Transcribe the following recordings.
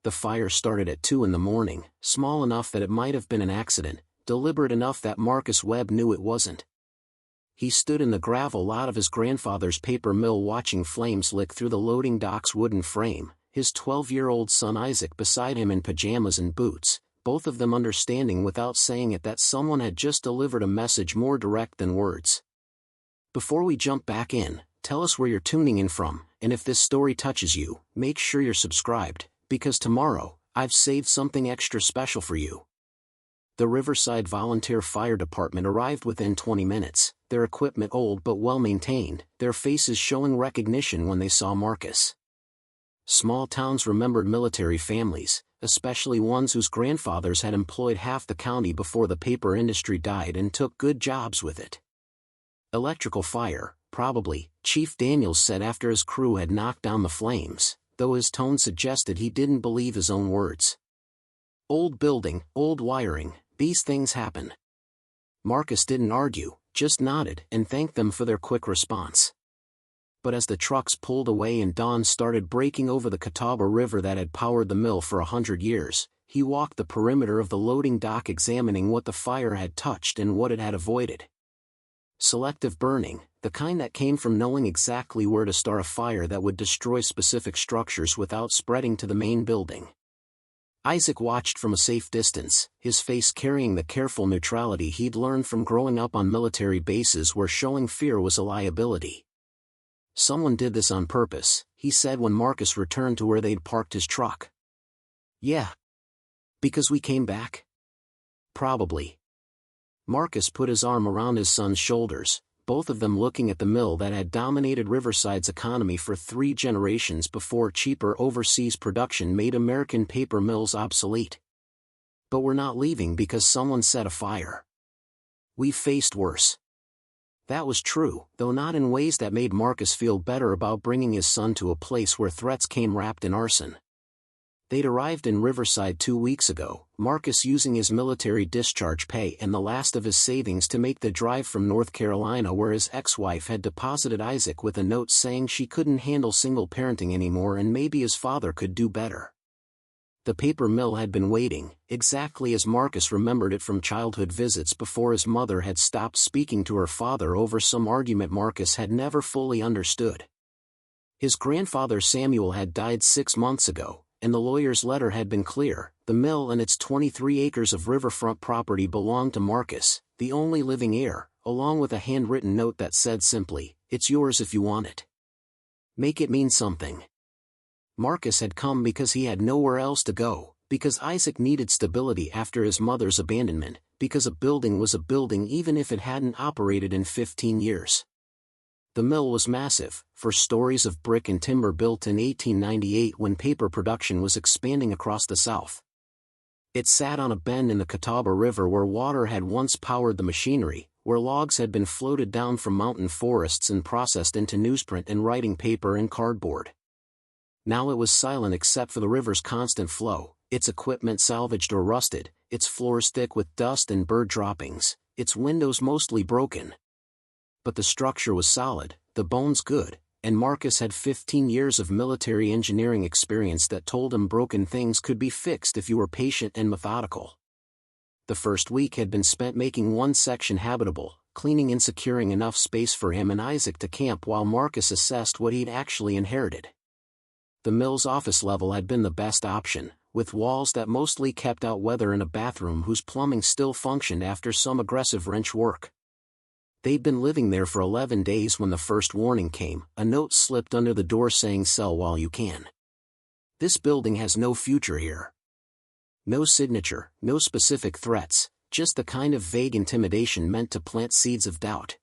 The fire started at 2 in the morning, small enough that it might have been an accident, deliberate enough that Marcus Webb knew it wasn't. He stood in the gravel lot of his grandfather's paper mill watching flames lick through the loading dock's wooden frame, his 12-year-old son Isaac beside him in pajamas and boots, both of them understanding without saying it that someone had just delivered a message more direct than words. Before we jump back in, tell us where you're tuning in from, and if this story touches you, make sure you're subscribed, because tomorrow, I've saved something extra special for you. The Riverside Volunteer Fire Department arrived within 20 minutes, their equipment old but well-maintained, their faces showing recognition when they saw Marcus. Small towns remembered military families, especially ones whose grandfathers had employed half the county before the paper industry died and took good jobs with it. Electrical fire, probably, Chief Daniels said after his crew had knocked down the flames, though his tone suggested he didn't believe his own words. Old building, old wiring, these things happen. Marcus didn't argue, just nodded and thanked them for their quick response. But as the trucks pulled away and dawn started breaking over the Catawba River that had powered the mill for 100 years, he walked the perimeter of the loading dock examining what the fire had touched and what it had avoided. Selective burning, the kind that came from knowing exactly where to start a fire that would destroy specific structures without spreading to the main building. Isaac watched from a safe distance, his face carrying the careful neutrality he'd learned from growing up on military bases where showing fear was a liability. "Someone did this on purpose," he said when Marcus returned to where they'd parked his truck. "Yeah. Because we came back?" "Probably." Marcus put his arm around his son's shoulders, both of them looking at the mill that had dominated Riverside's economy for 3 generations before cheaper overseas production made American paper mills obsolete. "But we're not leaving because someone set a fire. We've faced worse." That was true, though not in ways that made Marcus feel better about bringing his son to a place where threats came wrapped in arson. They'd arrived in Riverside 2 weeks ago, Marcus using his military discharge pay and the last of his savings to make the drive from North Carolina where his ex-wife had deposited Isaac with a note saying she couldn't handle single parenting anymore and maybe his father could do better. The paper mill had been waiting, exactly as Marcus remembered it from childhood visits before his mother had stopped speaking to her father over some argument Marcus had never fully understood. His grandfather Samuel had died 6 months ago, and the lawyer's letter had been clear: the mill and its 23 acres of riverfront property belonged to Marcus, the only living heir, along with a handwritten note that said simply, "It's yours if you want it. Make it mean something." Marcus had come because he had nowhere else to go, because Isaac needed stability after his mother's abandonment, because a building was a building even if it hadn't operated in 15 years. The mill was massive, 4 stories of brick and timber built in 1898 when paper production was expanding across the South. It sat on a bend in the Catawba River where water had once powered the machinery, where logs had been floated down from mountain forests and processed into newsprint and writing paper and cardboard. Now it was silent except for the river's constant flow, its equipment salvaged or rusted, its floors thick with dust and bird droppings, its windows mostly broken. But the structure was solid, the bones good, and Marcus had 15 years of military engineering experience that told him broken things could be fixed if you were patient and methodical. The first week had been spent making one section habitable, cleaning and securing enough space for him and Isaac to camp while Marcus assessed what he'd actually inherited. The mill's office level had been the best option, with walls that mostly kept out weather and a bathroom whose plumbing still functioned after some aggressive wrench work. They'd been living there for 11 days when the first warning came. A note slipped under the door saying "Sell while you can. This building has no future here." No signature, no specific threats, just the kind of vague intimidation meant to plant seeds of doubt.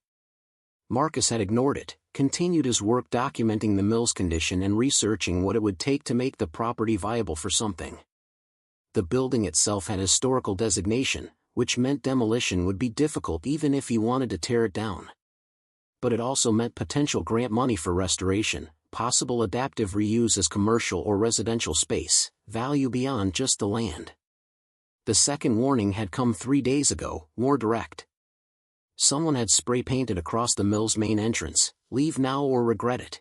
Marcus had ignored it, continued his work documenting the mill's condition and researching what it would take to make the property viable for something. The building itself had historical designation, which meant demolition would be difficult even if he wanted to tear it down. But it also meant potential grant money for restoration, possible adaptive reuse as commercial or residential space, value beyond just the land. The second warning had come 3 days ago, more direct. Someone had spray-painted across the mill's main entrance, "Leave now or regret it."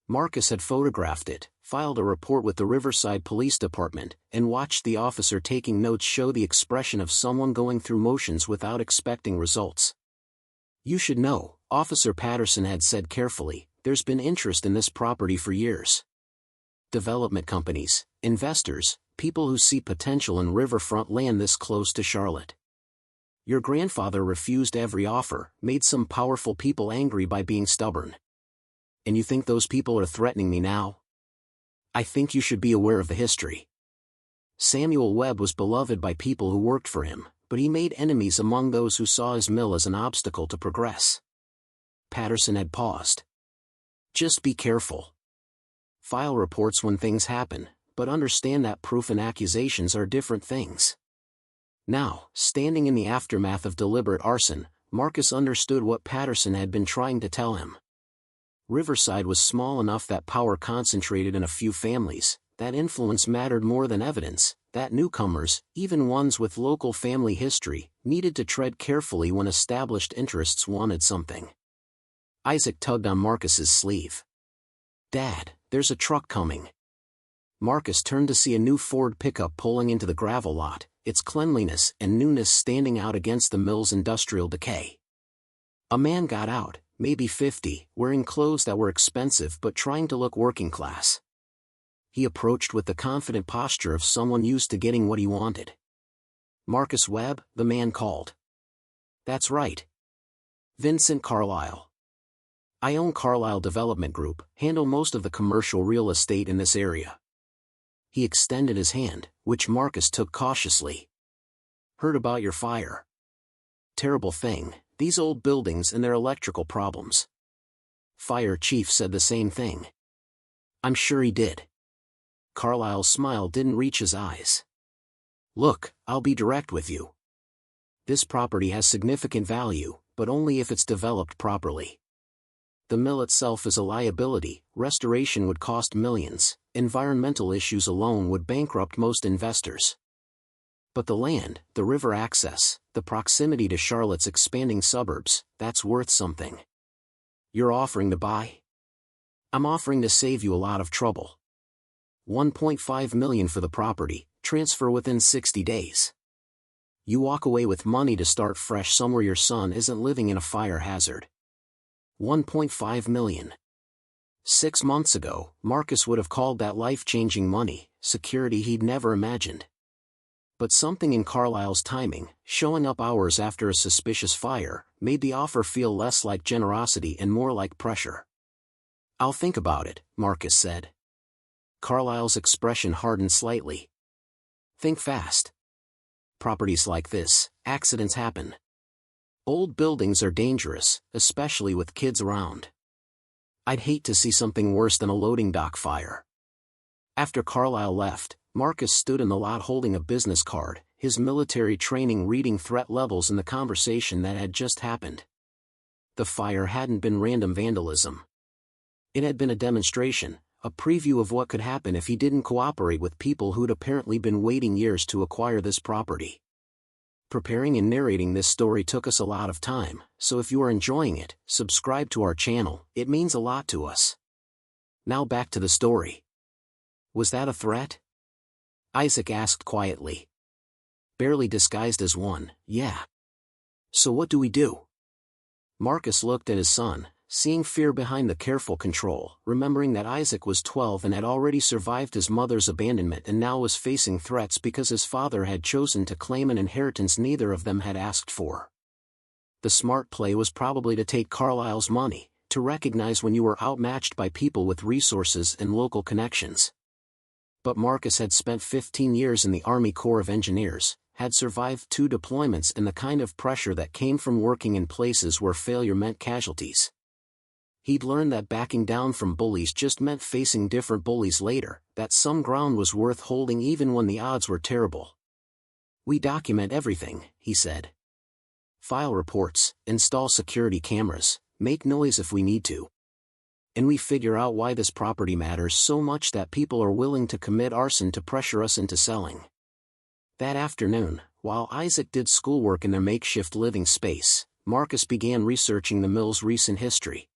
Marcus had photographed it, filed a report with the Riverside Police Department, and watched the officer taking notes show the expression of someone going through motions without expecting results. "You should know," Officer Patterson had said carefully, "there's been interest in this property for years. Development companies, investors, people who see potential in riverfront land this close to Charlotte. Your grandfather refused every offer, made some powerful people angry by being stubborn. And you think those people are threatening me now? I think you should be aware of the history. Samuel Webb was beloved by people who worked for him, but he made enemies among those who saw his mill as an obstacle to progress." Patterson had paused. "Just be careful. File reports when things happen, but understand that proof and accusations are different things." Now, standing in the aftermath of deliberate arson, Marcus understood what Patterson had been trying to tell him. Riverside was small enough that power concentrated in a few families, that influence mattered more than evidence, that newcomers, even ones with local family history, needed to tread carefully when established interests wanted something. Isaac tugged on Marcus's sleeve. "Dad, there's a truck coming." Marcus turned to see a new Ford pickup pulling into the gravel lot, its cleanliness and newness standing out against the mill's industrial decay. A man got out, maybe 50, wearing clothes that were expensive but trying to look working class. He approached with the confident posture of someone used to getting what he wanted. "Marcus Webb," the man called. "That's right. Vincent Carlisle. I own Carlisle Development Group, handle most of the commercial real estate in this area." He extended his hand, which Marcus took cautiously. "Heard about your fire. Terrible thing, these old buildings and their electrical problems." Fire chief said the same thing. "I'm sure he did." Carlisle's smile didn't reach his eyes. "Look, I'll be direct with you. This property has significant value, but only if it's developed properly. The mill itself is a liability, restoration would cost millions, environmental issues alone would bankrupt most investors. But the land, the river access, the proximity to Charlotte's expanding suburbs, that's worth something. You're offering to buy? I'm offering to save you a lot of trouble. $1.5 million for the property, transfer within 60 days. You walk away with money to start fresh somewhere your son isn't living in a fire hazard. $1.5 million. 6 months ago, Marcus would have called that life-changing money, security he'd never imagined. But something in Carlisle's timing, showing up hours after a suspicious fire, made the offer feel less like generosity and more like pressure. "I'll think about it," Marcus said. Carlisle's expression hardened slightly. "Think fast. Properties like this, accidents happen. Old buildings are dangerous, especially with kids around. I'd hate to see something worse than a loading dock fire." After Carlisle left, Marcus stood in the lot holding a business card, his military training reading threat levels in the conversation that had just happened. The fire hadn't been random vandalism. It had been a demonstration, a preview of what could happen if he didn't cooperate with people who'd apparently been waiting years to acquire this property. Preparing and narrating this story took us a lot of time, so if you are enjoying it, subscribe to our channel, it means a lot to us. Now back to the story. "Was that a threat?" Isaac asked quietly. Barely disguised as one, "Yeah." "So what do we do?" Marcus looked at his son, seeing fear behind the careful control, remembering that Isaac was 12 and had already survived his mother's abandonment and now was facing threats because his father had chosen to claim an inheritance neither of them had asked for. The smart play was probably to take Carlisle's money, to recognize when you were outmatched by people with resources and local connections. But Marcus had spent 15 years in the Army Corps of Engineers, had survived 2 deployments and the kind of pressure that came from working in places where failure meant casualties. He'd learned that backing down from bullies just meant facing different bullies later, that some ground was worth holding even when the odds were terrible. "We document everything," he said. "File reports, install security cameras, make noise if we need to. And we figure out why this property matters so much that people are willing to commit arson to pressure us into selling." That afternoon, while Isaac did schoolwork in their makeshift living space, Marcus began researching the mill's recent history.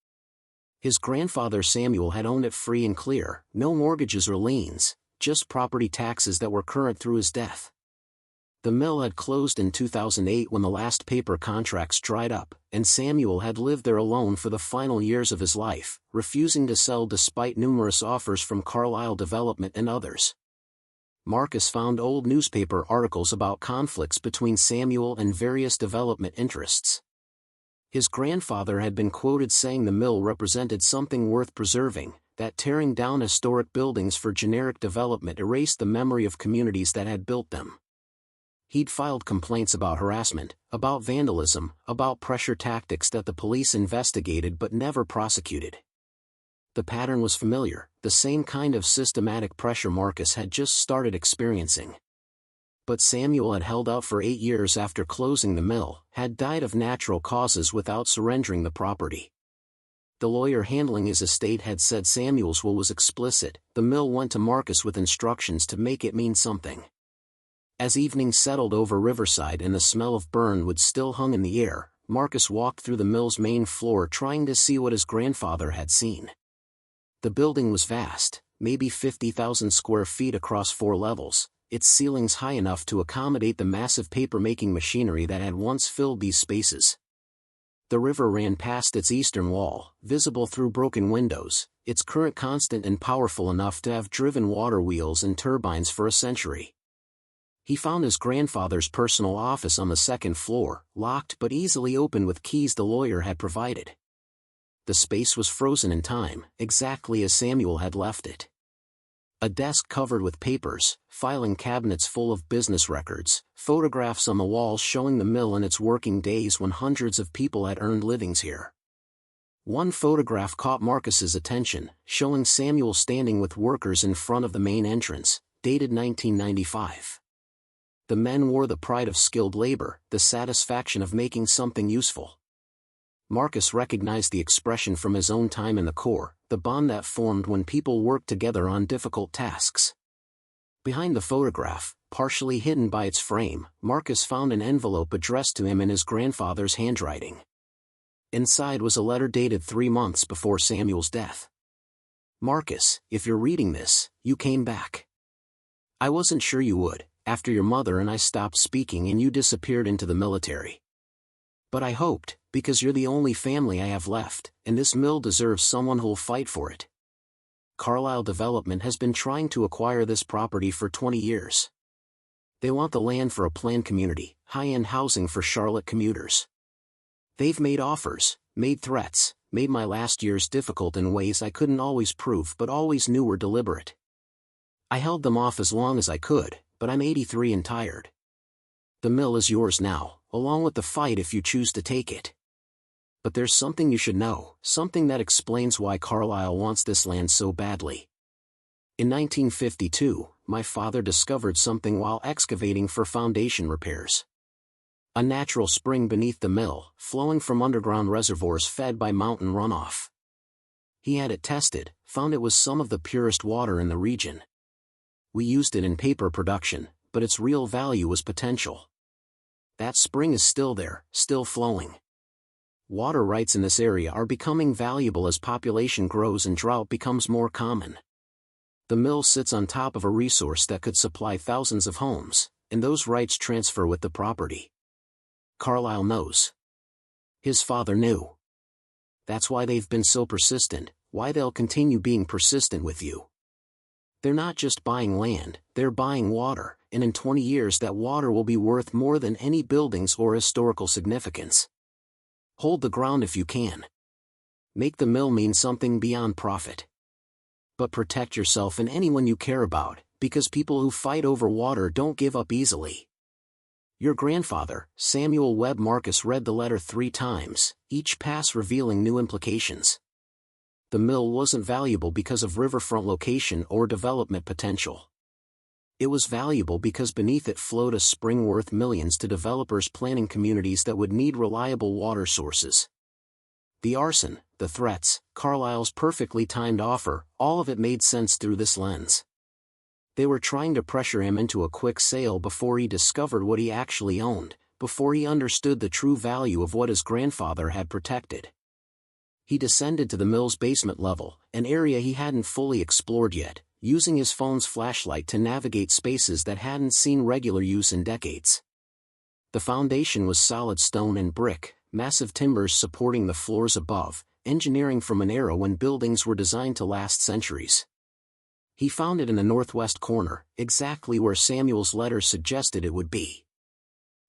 His grandfather Samuel had owned it free and clear, no mortgages or liens, just property taxes that were current through his death. The mill had closed in 2008 when the last paper contracts dried up, and Samuel had lived there alone for the final years of his life, refusing to sell despite numerous offers from Carlisle Development and others. Marcus found old newspaper articles about conflicts between Samuel and various development interests. His grandfather had been quoted saying the mill represented something worth preserving, that tearing down historic buildings for generic development erased the memory of communities that had built them. He'd filed complaints about harassment, about vandalism, about pressure tactics that the police investigated but never prosecuted. The pattern was familiar, the same kind of systematic pressure Marcus had just started experiencing. But Samuel had held out for 8 years after closing the mill, had died of natural causes without surrendering the property. The lawyer handling his estate had said Samuel's will was explicit. The mill went to Marcus with instructions to make it mean something. As evening settled over Riverside and the smell of burn wood still hung in the air, Marcus walked through the mill's main floor trying to see what his grandfather had seen. The building was vast, maybe 50,000 square feet across 4 levels, its ceilings high enough to accommodate the massive paper-making machinery that had once filled these spaces. The river ran past its eastern wall, visible through broken windows, its current constant and powerful enough to have driven water wheels and turbines for a century. He found his grandfather's personal office on the 2nd floor, locked but easily opened with keys the lawyer had provided. The space was frozen in time, exactly as Samuel had left it. A desk covered with papers, filing cabinets full of business records, photographs on the walls showing the mill in its working days when hundreds of people had earned livings here. One photograph caught Marcus's attention, showing Samuel standing with workers in front of the main entrance, dated 1995. The men wore the pride of skilled labor, the satisfaction of making something useful. Marcus recognized the expression from his own time in the Corps, the bond that formed when people worked together on difficult tasks. Behind the photograph, partially hidden by its frame, Marcus found an envelope addressed to him in his grandfather's handwriting. Inside was a letter dated 3 months before Samuel's death. Marcus, if you're reading this, you came back. I wasn't sure you would, after your mother and I stopped speaking and you disappeared into the military. But I hoped, because you're the only family I have left, and this mill deserves someone who'll fight for it. Carlisle Development has been trying to acquire this property for 20 years. They want the land for a planned community, high-end housing for Charlotte commuters. They've made offers, made threats, made my last years difficult in ways I couldn't always prove but always knew were deliberate. I held them off as long as I could, but I'm 83 and tired. The mill is yours now, along with the fight if you choose to take it. But there's something you should know, something that explains why Carlisle wants this land so badly. In 1952, my father discovered something while excavating for foundation repairs. A natural spring beneath the mill, flowing from underground reservoirs fed by mountain runoff. He had it tested, found it was some of the purest water in the region. We used it in paper production, but its real value was potential. That spring is still there, still flowing. Water rights in this area are becoming valuable as population grows and drought becomes more common. The mill sits on top of a resource that could supply thousands of homes, and those rights transfer with the property. Carlisle knows. His father knew. That's why they've been so persistent, why they'll continue being persistent with you. They're not just buying land, they're buying water, and in 20 years that water will be worth more than any buildings or historical significance. Hold the ground if you can. Make the mill mean something beyond profit. But protect yourself and anyone you care about, because people who fight over water don't give up easily. Your grandfather, Samuel Webb. Marcus read the letter 3 times, each pass revealing new implications. The mill wasn't valuable because of riverfront location or development potential. It was valuable because beneath it flowed a spring worth millions to developers planning communities that would need reliable water sources. The arson, the threats, Carlisle's perfectly timed offer, all of it made sense through this lens. They were trying to pressure him into a quick sale before he discovered what he actually owned, before he understood the true value of what his grandfather had protected. He descended to the mill's basement level, an area he hadn't fully explored yet, using his phone's flashlight to navigate spaces that hadn't seen regular use in decades. The foundation was solid stone and brick, massive timbers supporting the floors above, engineering from an era when buildings were designed to last centuries. He found it in the northwest corner, exactly where Samuel's letter suggested it would be.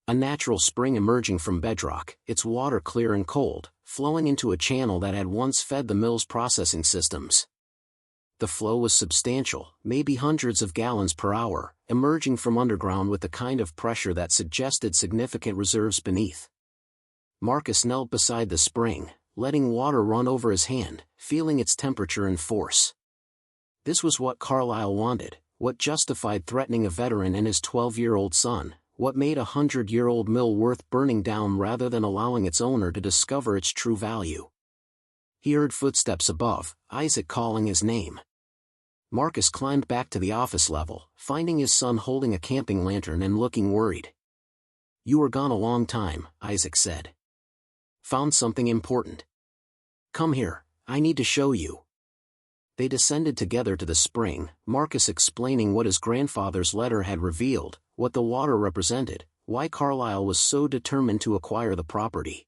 A natural spring emerging from bedrock, its water clear and cold, flowing into a channel that had once fed the mill's processing systems. The flow was substantial, maybe hundreds of gallons per hour, emerging from underground with the kind of pressure that suggested significant reserves beneath. Marcus knelt beside the spring, letting water run over his hand, feeling its temperature and force. This was what Carlyle wanted, what justified threatening a veteran and his 12-year-old son, what made a 100-year-old mill worth burning down rather than allowing its owner to discover its true value. He heard footsteps above, Isaac calling his name. Marcus climbed back to the office level, finding his son holding a camping lantern and looking worried. "You were gone a long time," Isaac said. "Found something important. Come here, I need to show you." They descended together to the spring, Marcus explaining what his grandfather's letter had revealed, what the water represented, why Carlyle was so determined to acquire the property.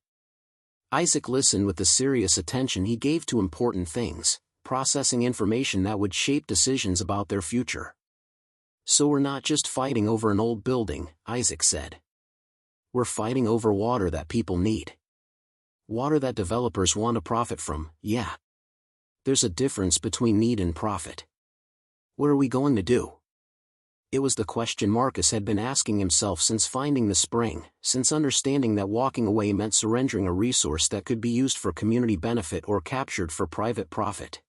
Isaac listened with the serious attention he gave to important things, processing information that would shape decisions about their future. "So we're not just fighting over an old building," Isaac said. "We're fighting over water that people need. Water that developers want to profit from, yeah. There's a difference between need and profit. What are we going to do?" It was the question Marcus had been asking himself since finding the spring, since understanding that walking away meant surrendering a resource that could be used for community benefit or captured for private profit.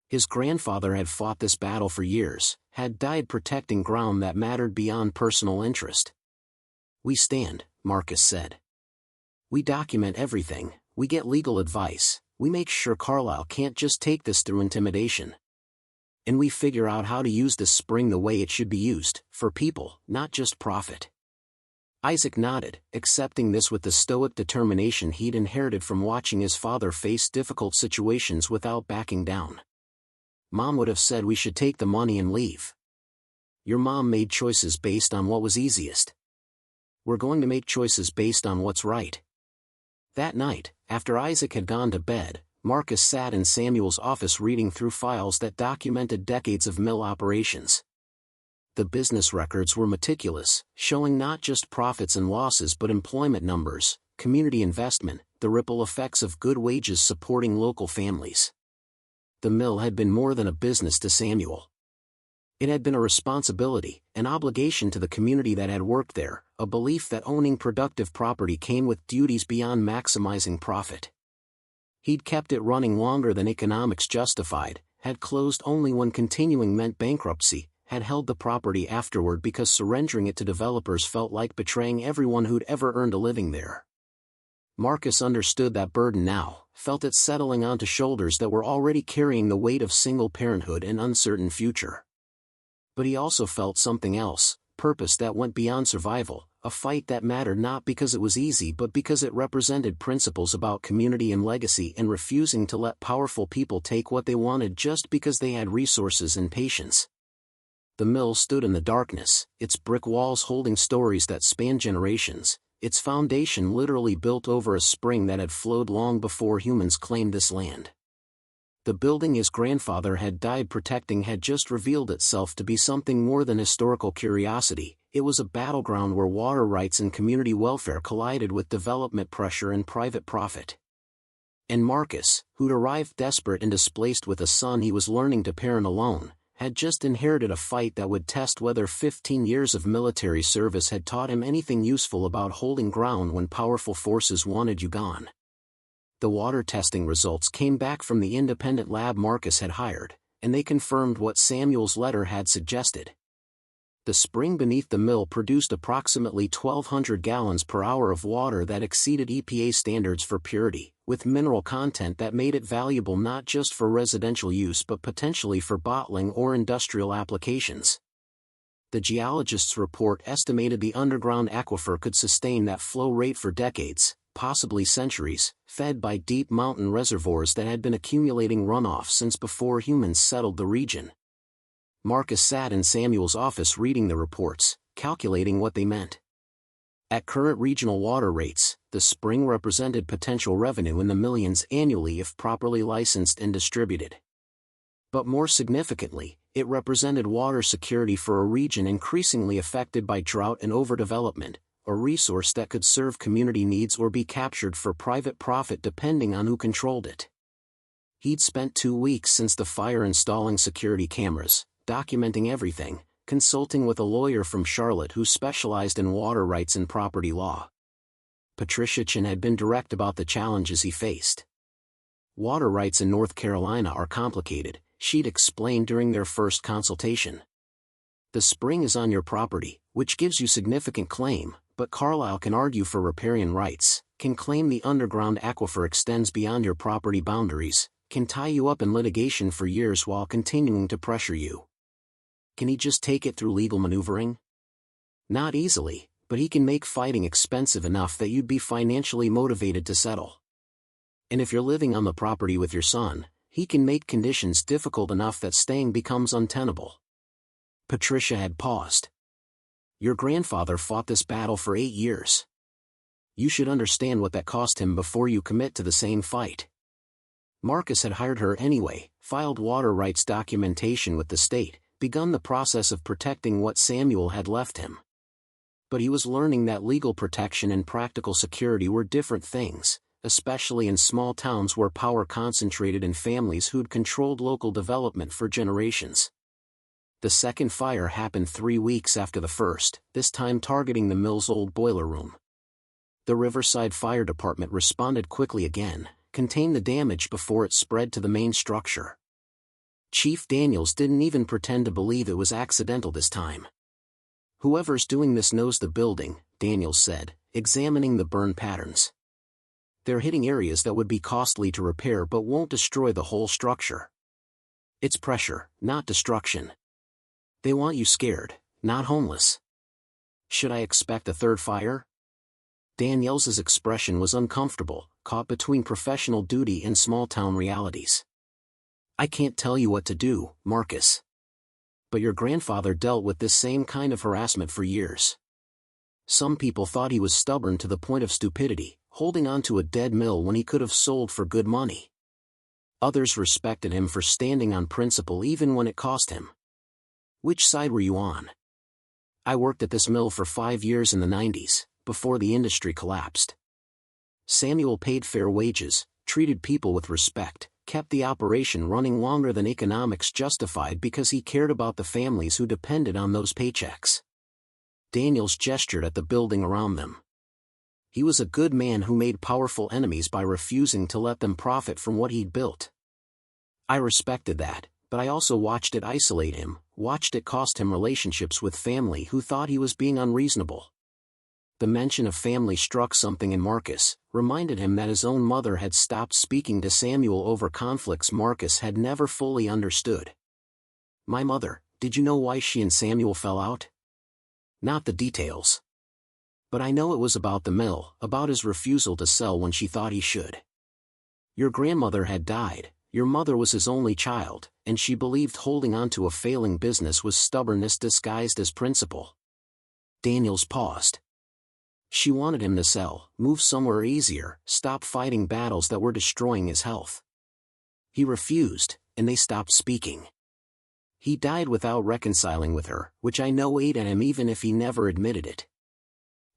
His grandfather had fought this battle for years, had died protecting ground that mattered beyond personal interest. "We stand," Marcus said. "We document everything, we get legal advice, we make sure Carlyle can't just take this through intimidation. And we figure out how to use this spring the way it should be used, for people, not just profit." Isaac nodded, accepting this with the stoic determination he'd inherited from watching his father face difficult situations without backing down. "Mom would have said we should take the money and leave. Your mom made choices based on what was easiest. We're going to make choices based on what's right." That night, after Isaac had gone to bed, Marcus sat in Samuel's office reading through files that documented decades of mill operations. The business records were meticulous, showing not just profits and losses but employment numbers, community investment, the ripple effects of good wages supporting local families. The mill had been more than a business to Samuel. It had been a responsibility, an obligation to the community that had worked there, a belief that owning productive property came with duties beyond maximizing profit. He'd kept it running longer than economics justified, had closed only when continuing meant bankruptcy, had held the property afterward because surrendering it to developers felt like betraying everyone who'd ever earned a living there. Marcus understood that burden now, felt it settling onto shoulders that were already carrying the weight of single parenthood and uncertain future. But he also felt something else, purpose that went beyond survival, a fight that mattered not because it was easy but because it represented principles about community and legacy and refusing to let powerful people take what they wanted just because they had resources and patience. The mill stood in the darkness, its brick walls holding stories that spanned generations, its foundation literally built over a spring that had flowed long before humans claimed this land. The building his grandfather had died protecting had just revealed itself to be something more than historical curiosity. It was a battleground where water rights and community welfare collided with development pressure and private profit. And Marcus, who'd arrived desperate and displaced with a son he was learning to parent alone, had just inherited a fight that would test whether 15 years of military service had taught him anything useful about holding ground when powerful forces wanted you gone. The water testing results came back from the independent lab Marcus had hired, and they confirmed what Samuel's letter had suggested. The spring beneath the mill produced approximately 1,200 gallons per hour of water that exceeded EPA standards for purity, with mineral content that made it valuable not just for residential use but potentially for bottling or industrial applications. The geologist's report estimated the underground aquifer could sustain that flow rate for decades, possibly centuries, fed by deep mountain reservoirs that had been accumulating runoff since before humans settled the region. Marcus sat in Samuel's office reading the reports, calculating what they meant. At current regional water rates, the spring represented potential revenue in the millions annually if properly licensed and distributed. But more significantly, it represented water security for a region increasingly affected by drought and overdevelopment, a resource that could serve community needs or be captured for private profit depending on who controlled it. He'd spent 2 weeks since the fire installing security cameras, documenting everything, consulting with a lawyer from Charlotte who specialized in water rights and property law. Patricia Chin had been direct about the challenges he faced. Water rights in North Carolina are complicated, she'd explained during their first consultation. The spring is on your property, which gives you significant claim, but Carlisle can argue for riparian rights, can claim the underground aquifer extends beyond your property boundaries, can tie you up in litigation for years while continuing to pressure you. Can he just take it through legal maneuvering? Not easily, but he can make fighting expensive enough that you'd be financially motivated to settle. And if you're living on the property with your son, he can make conditions difficult enough that staying becomes untenable. Patricia had paused. Your grandfather fought this battle for 8 years. You should understand what that cost him before you commit to the same fight. Marcus had hired her anyway, filed water rights documentation with the state, begun the process of protecting what Samuel had left him. But he was learning that legal protection and practical security were different things, especially in small towns where power concentrated in families who'd controlled local development for generations. The second fire happened 3 weeks after the first, this time targeting the mill's old boiler room. The Riverside Fire Department responded quickly again, contained the damage before it spread to the main structure. Chief Daniels didn't even pretend to believe it was accidental this time. Whoever's doing this knows the building, Daniels said, examining the burn patterns. They're hitting areas that would be costly to repair but won't destroy the whole structure. It's pressure, not destruction. They want you scared, not homeless. Should I expect a third fire? Daniels's expression was uncomfortable, caught between professional duty and small-town realities. I can't tell you what to do, Marcus. But your grandfather dealt with this same kind of harassment for years. Some people thought he was stubborn to the point of stupidity, holding on to a dead mill when he could have sold for good money. Others respected him for standing on principle even when it cost him. Which side were you on? I worked at this mill for 5 years in the 90s, before the industry collapsed. Samuel paid fair wages, treated people with respect, kept the operation running longer than economics justified because he cared about the families who depended on those paychecks. Daniels gestured at the building around them. He was a good man who made powerful enemies by refusing to let them profit from what he'd built. I respected that, but I also watched it isolate him, watched it cost him relationships with family who thought he was being unreasonable. The mention of family struck something in Marcus, reminded him that his own mother had stopped speaking to Samuel over conflicts Marcus had never fully understood. My mother, did you know why she and Samuel fell out? Not the details. But I know it was about the mill, about his refusal to sell when she thought he should. Your grandmother had died, your mother was his only child, and she believed holding on to a failing business was stubbornness disguised as principle. Daniels paused. She wanted him to sell, move somewhere easier, stop fighting battles that were destroying his health. He refused, and they stopped speaking. He died without reconciling with her, which I know ate at him even if he never admitted it.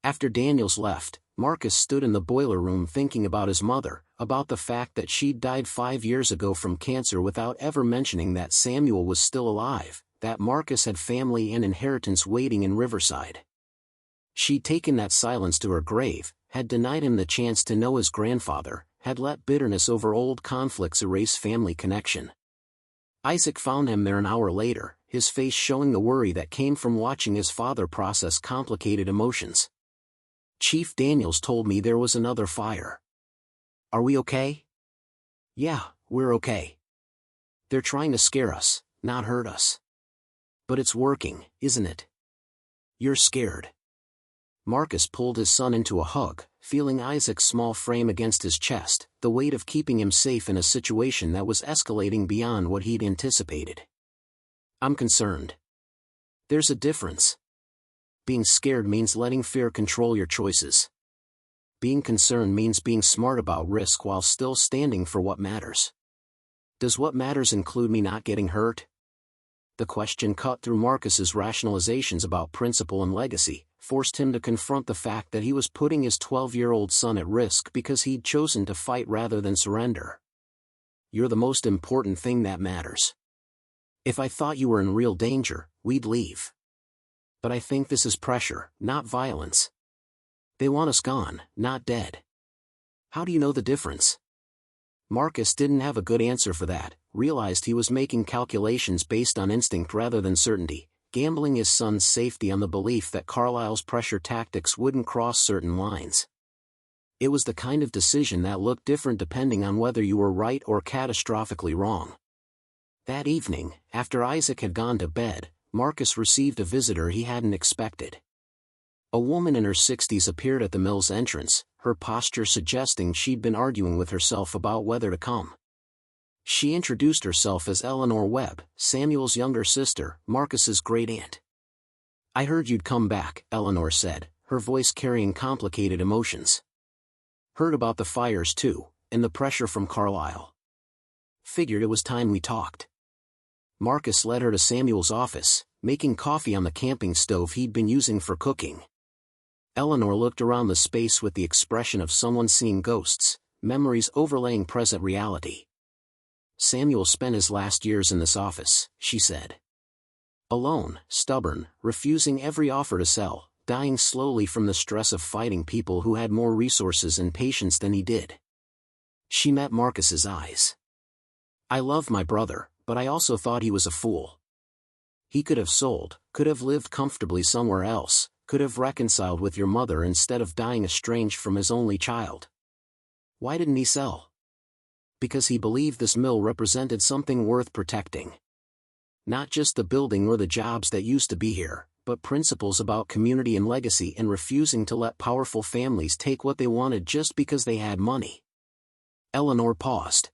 After Daniels left, Marcus stood in the boiler room thinking about his mother, about the fact that she'd died 5 years ago from cancer without ever mentioning that Samuel was still alive, that Marcus had family and inheritance waiting in Riverside. She'd taken that silence to her grave, had denied him the chance to know his grandfather, had let bitterness over old conflicts erase family connection. Isaac found him there an hour later, his face showing the worry that came from watching his father process complicated emotions. Chief Daniels told me there was another fire. Are we okay? Yeah, we're okay. They're trying to scare us, not hurt us. But it's working, isn't it? You're scared. Marcus pulled his son into a hug, feeling Isaac's small frame against his chest, the weight of keeping him safe in a situation that was escalating beyond what he'd anticipated. "I'm concerned. There's a difference. Being scared means letting fear control your choices. Being concerned means being smart about risk while still standing for what matters. Does what matters include me not getting hurt?" The question cut through Marcus's rationalizations about principle and legacy, forced him to confront the fact that he was putting his 12-year-old son at risk because he'd chosen to fight rather than surrender. "You're the most important thing that matters. If I thought you were in real danger, we'd leave. But I think this is pressure, not violence. They want us gone, not dead. How do you know the difference?" Marcus didn't have a good answer for that, realized he was making calculations based on instinct rather than certainty, gambling his son's safety on the belief that Carlisle's pressure tactics wouldn't cross certain lines. It was the kind of decision that looked different depending on whether you were right or catastrophically wrong. That evening, after Isaac had gone to bed, Marcus received a visitor he hadn't expected. A woman in her 60s appeared at the mill's entrance, her posture suggesting she'd been arguing with herself about whether to come. She introduced herself as Eleanor Webb, Samuel's younger sister, Marcus's great-aunt. "I heard you'd come back," Eleanor said, her voice carrying complicated emotions. "Heard about the fires too, and the pressure from Carlisle. Figured it was time we talked." Marcus led her to Samuel's office, making coffee on the camping stove he'd been using for cooking. Eleanor looked around the space with the expression of someone seeing ghosts, memories overlaying present reality. "Samuel spent his last years in this office," she said. "Alone, stubborn, refusing every offer to sell, dying slowly from the stress of fighting people who had more resources and patience than he did." She met Marcus's eyes. "I loved my brother, but I also thought he was a fool. He could have sold, could have lived comfortably somewhere else, could have reconciled with your mother instead of dying estranged from his only child. Why didn't he sell? Because he believed this mill represented something worth protecting. Not just the building or the jobs that used to be here, but principles about community and legacy, and refusing to let powerful families take what they wanted just because they had money." Eleanor paused.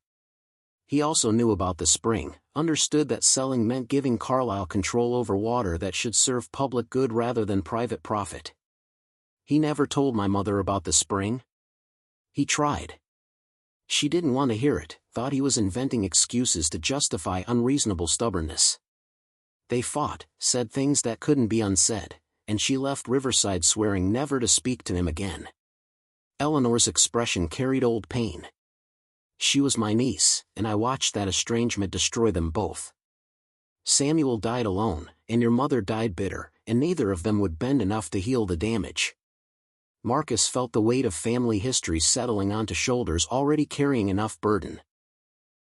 "He also knew about the spring, understood that selling meant giving Carlisle control over water that should serve public good rather than private profit. He never told my mother about the spring. He tried. She didn't want to hear it, thought he was inventing excuses to justify unreasonable stubbornness. They fought, said things that couldn't be unsaid, and she left Riverside swearing never to speak to him again." Eleanor's expression carried old pain. "She was my niece, and I watched that estrangement destroy them both. Samuel died alone, and your mother died bitter, and neither of them would bend enough to heal the damage." Marcus felt the weight of family history settling onto shoulders already carrying enough burden.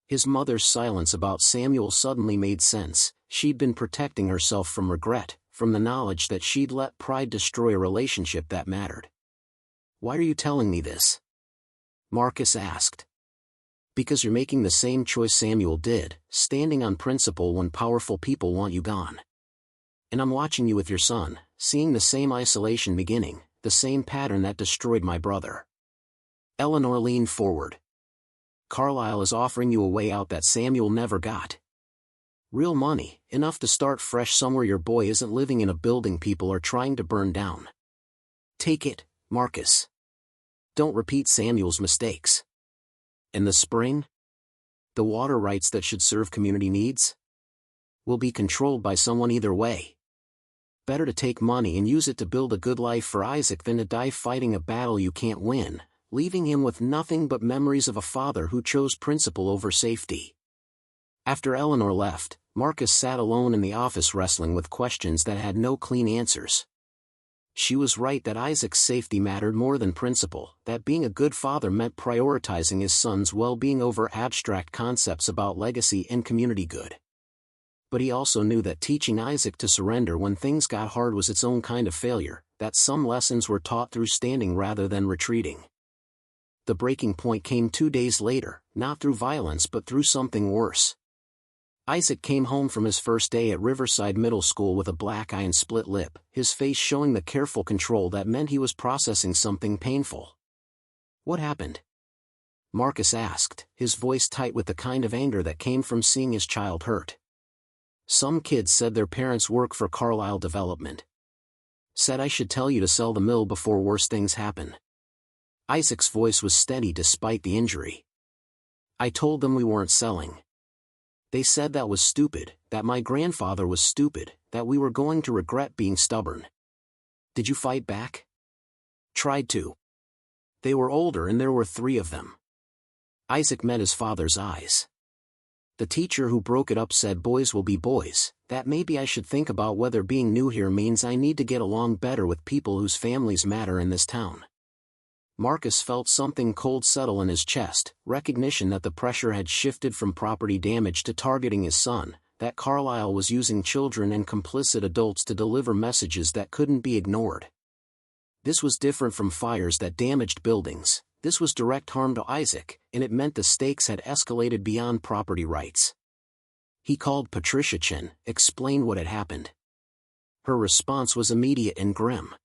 His mother's silence about Samuel suddenly made sense. She'd been protecting herself from regret, from the knowledge that she'd let pride destroy a relationship that mattered. "Why are you telling me this?" Marcus asked. "Because you're making the same choice Samuel did, standing on principle when powerful people want you gone. And I'm watching you with your son, seeing the same isolation beginning, the same pattern that destroyed my brother." Eleanor leaned forward. "Carlisle is offering you a way out that Samuel never got. Real money, enough to start fresh somewhere your boy isn't living in a building people are trying to burn down. Take it, Marcus. Don't repeat Samuel's mistakes. In the spring? The water rights that should serve community needs? Will be controlled by someone either way. Better to take money and use it to build a good life for Isaac than to die fighting a battle you can't win, leaving him with nothing but memories of a father who chose principle over safety." After Eleanor left, Marcus sat alone in the office wrestling with questions that had no clean answers. She was right that Isaac's safety mattered more than principle, that being a good father meant prioritizing his son's well-being over abstract concepts about legacy and community good. But he also knew that teaching Isaac to surrender when things got hard was its own kind of failure, that some lessons were taught through standing rather than retreating. The breaking point came 2 days later, not through violence but through something worse. Isaac came home from his first day at Riverside Middle School with a black eye and split lip, his face showing the careful control that meant he was processing something painful. "What happened?" Marcus asked, his voice tight with the kind of anger that came from seeing his child hurt. "Some kids said their parents work for Carlisle Development. Said I should tell you to sell the mill before worse things happen." Isaac's voice was steady despite the injury. "I told them we weren't selling. They said that was stupid, that my grandfather was stupid, that we were going to regret being stubborn." "Did you fight back?" "Tried to. They were older and there were 3 of them." Isaac met his father's eyes. "The teacher who broke it up said boys will be boys, that maybe I should think about whether being new here means I need to get along better with people whose families matter in this town." Marcus felt something cold settle in his chest, recognition that the pressure had shifted from property damage to targeting his son, that Carlisle was using children and complicit adults to deliver messages that couldn't be ignored. This was different from fires that damaged buildings. This was direct harm to Isaac, and it meant the stakes had escalated beyond property rights. He called Patricia Chin, explained what had happened. Her response was immediate and grim.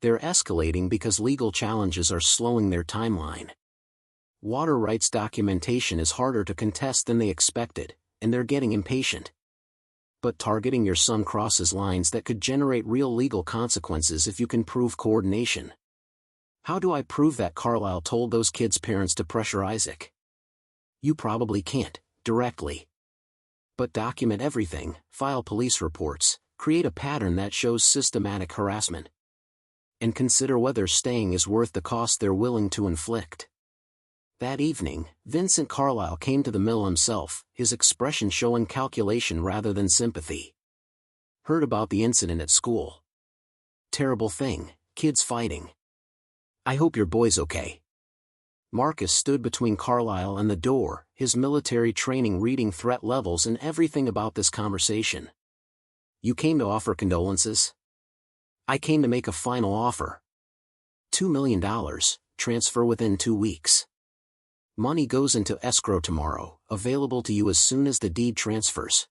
"They're escalating because legal challenges are slowing their timeline. Water rights documentation is harder to contest than they expected, and they're getting impatient. But targeting your son crosses lines that could generate real legal consequences if you can prove coordination." "How do I prove that Carlisle told those kids' parents to pressure Isaac?" "You probably can't, directly. But document everything, file police reports, create a pattern that shows systematic harassment. And consider whether staying is worth the cost they're willing to inflict." That evening, Vincent Carlisle came to the mill himself, his expression showing calculation rather than sympathy. "Heard about the incident at school. Terrible thing, kids fighting. I hope your boy's okay." Marcus stood between Carlisle and the door, his military training reading threat levels and everything about this conversation. "You came to offer condolences?" "I came to make a final offer. $2 million, transfer within 2 weeks. Money goes into escrow tomorrow, available to you as soon as the deed transfers.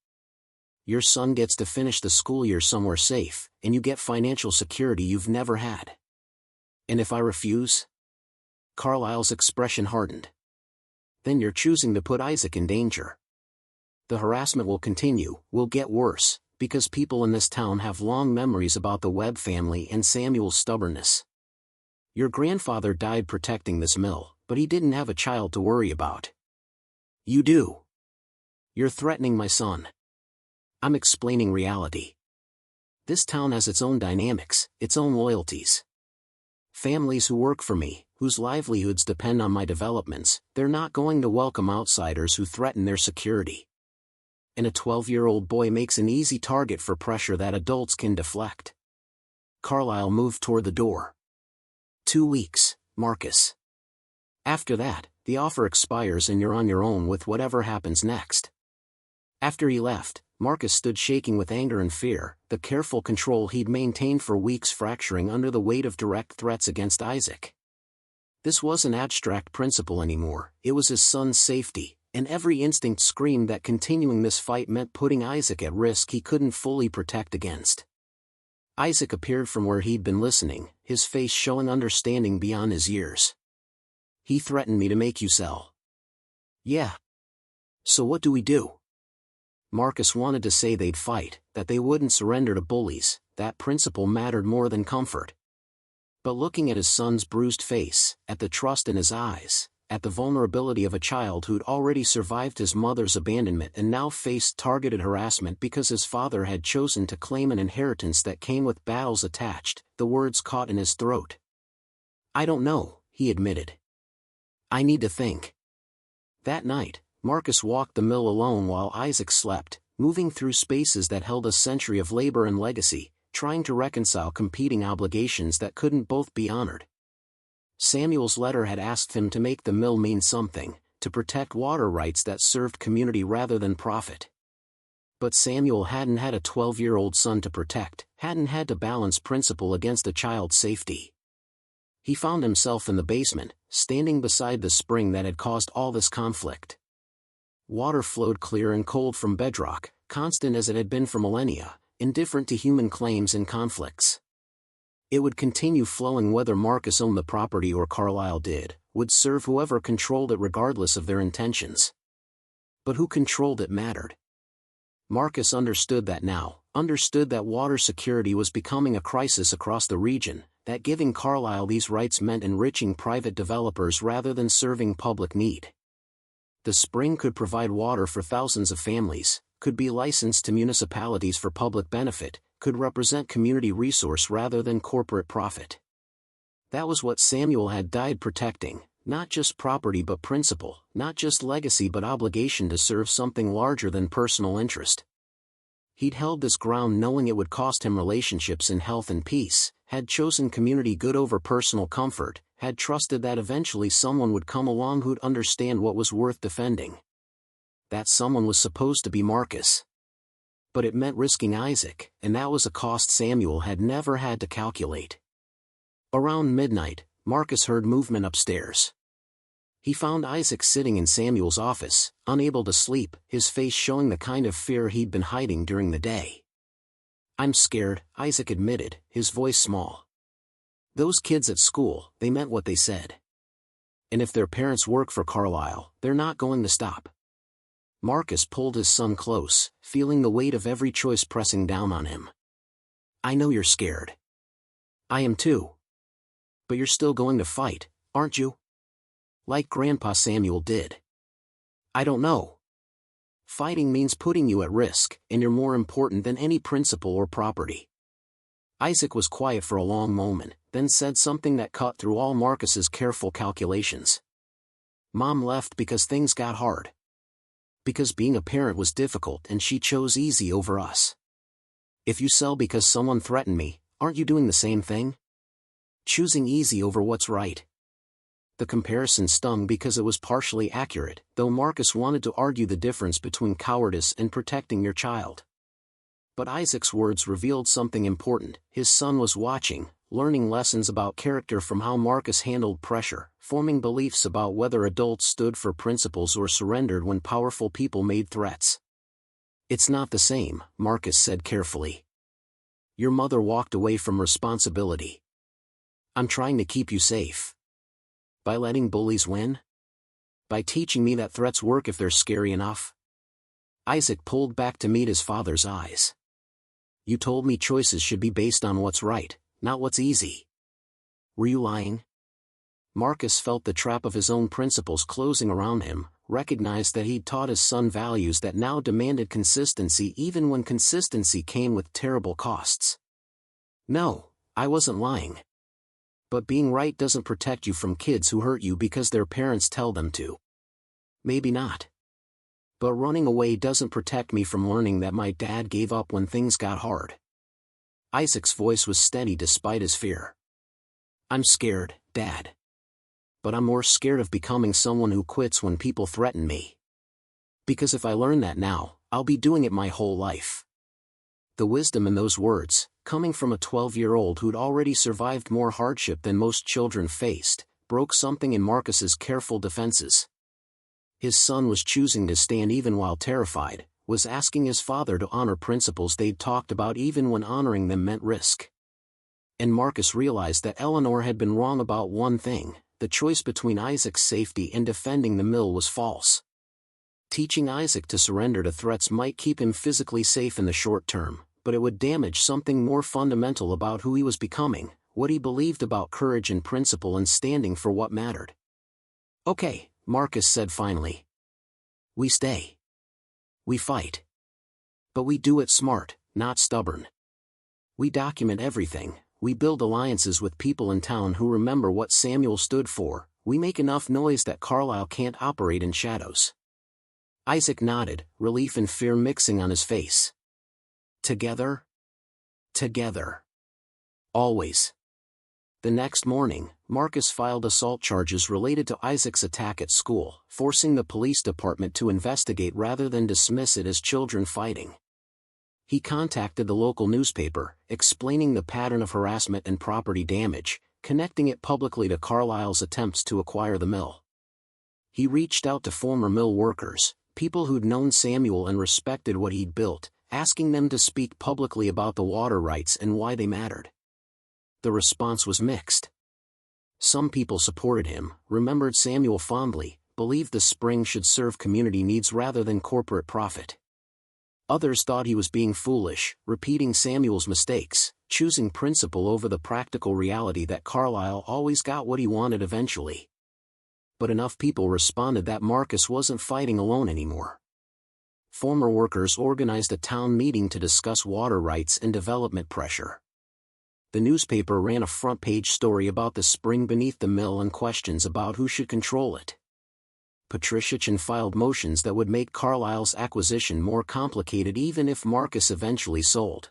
Your son gets to finish the school year somewhere safe, and you get financial security you've never had." "And if I refuse?" Carlisle's expression hardened. "Then you're choosing to put Isaac in danger. The harassment will continue, will get worse, because people in this town have long memories about the Webb family and Samuel's stubbornness. Your grandfather died protecting this mill, but he didn't have a child to worry about. You do. You're threatening my son." "I'm explaining reality. This town has its own dynamics, its own loyalties. Families who work for me, whose livelihoods depend on my developments, they're not going to welcome outsiders who threaten their security. And a 12-year-old boy makes an easy target for pressure that adults can deflect." Carlisle moved toward the door. 2 weeks, Marcus. After that, the offer expires and you're on your own with whatever happens next." After he left, Marcus stood shaking with anger and fear, the careful control he'd maintained for weeks fracturing under the weight of direct threats against Isaac. This wasn't abstract principle anymore, it was his son's safety, and every instinct screamed that continuing this fight meant putting Isaac at risk he couldn't fully protect against. Isaac appeared from where he'd been listening, his face showing understanding beyond his years. "He threatened me to make you sell." "Yeah. So what do we do?" Marcus wanted to say they'd fight, that they wouldn't surrender to bullies, that principle mattered more than comfort. But looking at his son's bruised face, at the trust in his eyes, at the vulnerability of a child who'd already survived his mother's abandonment and now faced targeted harassment because his father had chosen to claim an inheritance that came with battles attached, the words caught in his throat. "I don't know," he admitted. "I need to think." That night, Marcus walked the mill alone while Isaac slept, moving through spaces that held a century of labor and legacy, trying to reconcile competing obligations that couldn't both be honored. Samuel's letter had asked him to make the mill mean something, to protect water rights that served community rather than profit. But Samuel hadn't had a 12-year-old son to protect, hadn't had to balance principle against a child's safety. He found himself in the basement, standing beside the spring that had caused all this conflict. Water flowed clear and cold from bedrock, constant as it had been for millennia, indifferent to human claims and conflicts. It would continue flowing whether Marcus owned the property or Carlyle did, would serve whoever controlled it regardless of their intentions. But who controlled it mattered. Marcus understood that now, understood that water security was becoming a crisis across the region, that giving Carlyle these rights meant enriching private developers rather than serving public need. The spring could provide water for thousands of families, could be licensed to municipalities for public benefit, could represent community resource rather than corporate profit. That was what Samuel had died protecting, not just property but principle, not just legacy but obligation to serve something larger than personal interest. He'd held this ground knowing it would cost him relationships in health and peace, had chosen community good over personal comfort, had trusted that eventually someone would come along who'd understand what was worth defending. That someone was supposed to be Marcus. But it meant risking Isaac, and that was a cost Samuel had never had to calculate. Around midnight, Marcus heard movement upstairs. He found Isaac sitting in Samuel's office, unable to sleep, his face showing the kind of fear he'd been hiding during the day. "I'm scared," Isaac admitted, his voice small. "Those kids at school, they meant what they said. And if their parents work for Carlyle, they're not going to stop." Marcus pulled his son close, feeling the weight of every choice pressing down on him. "I know you're scared. I am too. But you're still going to fight, aren't you? Like Grandpa Samuel did." "I don't know. Fighting means putting you at risk, and you're more important than any principle or property." Isaac was quiet for a long moment, then said something that cut through all Marcus's careful calculations. "Mom left because things got hard. Because being a parent was difficult and she chose easy over us. If you sell because someone threatened me, aren't you doing the same thing? Choosing easy over what's right." The comparison stung because it was partially accurate, though Marcus wanted to argue the difference between cowardice and protecting your child. But Isaac's words revealed something important. His son was watching, learning lessons about character from how Marcus handled pressure, forming beliefs about whether adults stood for principles or surrendered when powerful people made threats. "It's not the same," Marcus said carefully. "Your mother walked away from responsibility. I'm trying to keep you safe. By letting bullies win? By teaching me that threats work if they're scary enough?" Isaac pulled back to meet his father's eyes. "You told me choices should be based on what's right, not what's easy. Were you lying?" Marcus felt the trap of his own principles closing around him, recognized that he'd taught his son values that now demanded consistency even when consistency came with terrible costs. "No, I wasn't lying. But being right doesn't protect you from kids who hurt you because their parents tell them to. Maybe not. But running away doesn't protect me from learning that my dad gave up when things got hard." Isaac's voice was steady despite his fear. "I'm scared, Dad. But I'm more scared of becoming someone who quits when people threaten me. Because if I learn that now, I'll be doing it my whole life." The wisdom in those words, coming from a 12-year-old who'd already survived more hardship than most children faced, broke something in Marcus's careful defenses. His son was choosing to stand even while terrified, was asking his father to honor principles they'd talked about even when honoring them meant risk. And Marcus realized that Eleanor had been wrong about one thing: the choice between Isaac's safety and defending the mill was false. Teaching Isaac to surrender to threats might keep him physically safe in the short term, but it would damage something more fundamental about who he was becoming, what he believed about courage and principle and standing for what mattered. "Okay," Marcus said finally. "We stay. We fight. But we do it smart, not stubborn. We document everything, we build alliances with people in town who remember what Samuel stood for, we make enough noise that Carlyle can't operate in shadows." Isaac nodded, relief and fear mixing on his face. "Together? Together. Always." The next morning, Marcus filed assault charges related to Isaac's attack at school, forcing the police department to investigate rather than dismiss it as children fighting. He contacted the local newspaper, explaining the pattern of harassment and property damage, connecting it publicly to Carlyle's attempts to acquire the mill. He reached out to former mill workers, People who'd known Samuel and respected what he'd built, asking them to speak publicly about the water rights and why they mattered. The response was mixed. Some people supported him, remembered Samuel fondly, believed the spring should serve community needs rather than corporate profit. Others thought he was being foolish, repeating Samuel's mistakes, choosing principle over the practical reality that Carlisle always got what he wanted eventually. But enough people responded that Marcus wasn't fighting alone anymore. Former workers organized a town meeting to discuss water rights and development pressure. The newspaper ran a front-page story about the spring beneath the mill and questions about who should control it. Patricia Chen filed motions that would make Carlisle's acquisition more complicated even if Marcus eventually sold.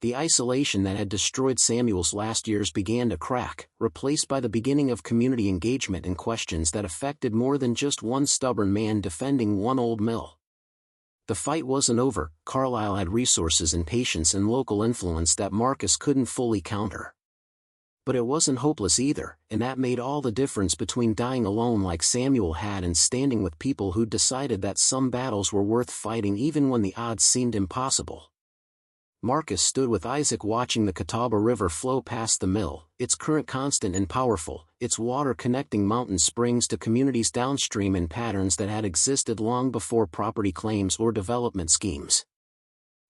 The isolation that had destroyed Samuel's last years began to crack, replaced by the beginning of community engagement and questions that affected more than just one stubborn man defending one old mill. The fight wasn't over. Carlisle had resources and patience and local influence that Marcus couldn't fully counter. But it wasn't hopeless either, and that made all the difference between dying alone like Samuel had and standing with people who'd decided that some battles were worth fighting even when the odds seemed impossible. Marcus stood with Isaac watching the Catawba River flow past the mill, its current constant and powerful, its water connecting mountain springs to communities downstream in patterns that had existed long before property claims or development schemes.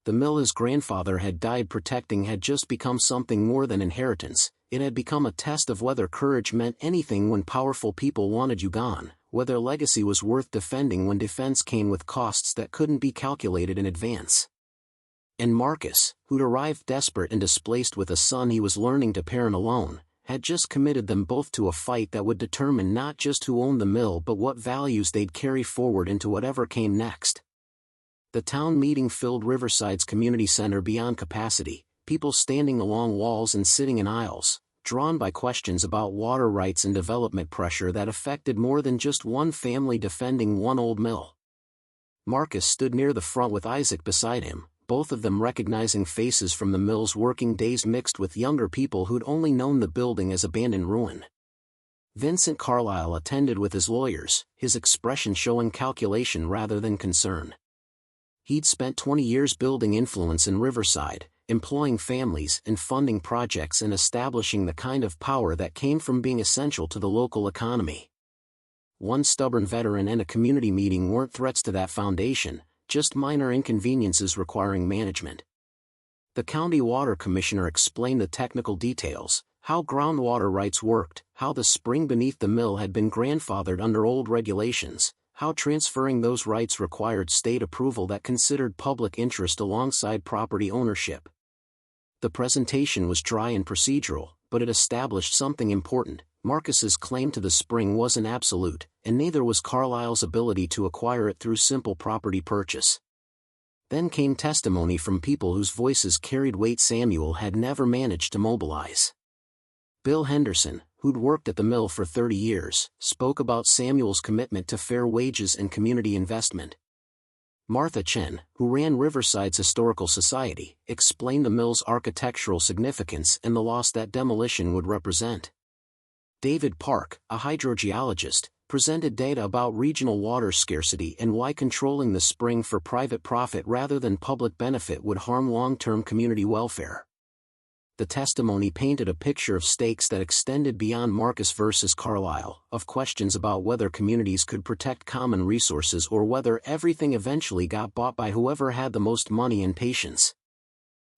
The mill his grandfather had died protecting had just become something more than inheritance. It had become a test of whether courage meant anything when powerful people wanted you gone, whether legacy was worth defending when defense came with costs that couldn't be calculated in advance. And Marcus, who'd arrived desperate and displaced with a son he was learning to parent alone, had just committed them both to a fight that would determine not just who owned the mill but what values they'd carry forward into whatever came next. The town meeting filled Riverside's community center beyond capacity, people standing along walls and sitting in aisles, drawn by questions about water rights and development pressure that affected more than just one family defending one old mill. Marcus stood near the front with Isaac beside him, both of them recognizing faces from the mill's working days mixed with younger people who'd only known the building as abandoned ruin. Vincent Carlisle attended with his lawyers, his expression showing calculation rather than concern. He'd spent 20 years building influence in Riverside, employing families and funding projects and establishing the kind of power that came from being essential to the local economy. One stubborn veteran and a community meeting weren't threats to that foundation, just minor inconveniences requiring management. The county water commissioner explained the technical details, how groundwater rights worked, how the spring beneath the mill had been grandfathered under old regulations, how transferring those rights required state approval that considered public interest alongside property ownership. The presentation was dry and procedural, but it established something important. Marcus's claim to the spring wasn't absolute, and neither was Carlisle's ability to acquire it through simple property purchase. Then came testimony from people whose voices carried weight Samuel had never managed to mobilize. Bill Henderson, who'd worked at the mill for 30 years, spoke about Samuel's commitment to fair wages and community investment. Martha Chen, who ran Riverside's Historical Society, explained the mill's architectural significance and the loss that demolition would represent. David Park, a hydrogeologist, presented data about regional water scarcity and why controlling the spring for private profit rather than public benefit would harm long-term community welfare. The testimony painted a picture of stakes that extended beyond Marcus versus Carlisle, of questions about whether communities could protect common resources or whether everything eventually got bought by whoever had the most money and patience.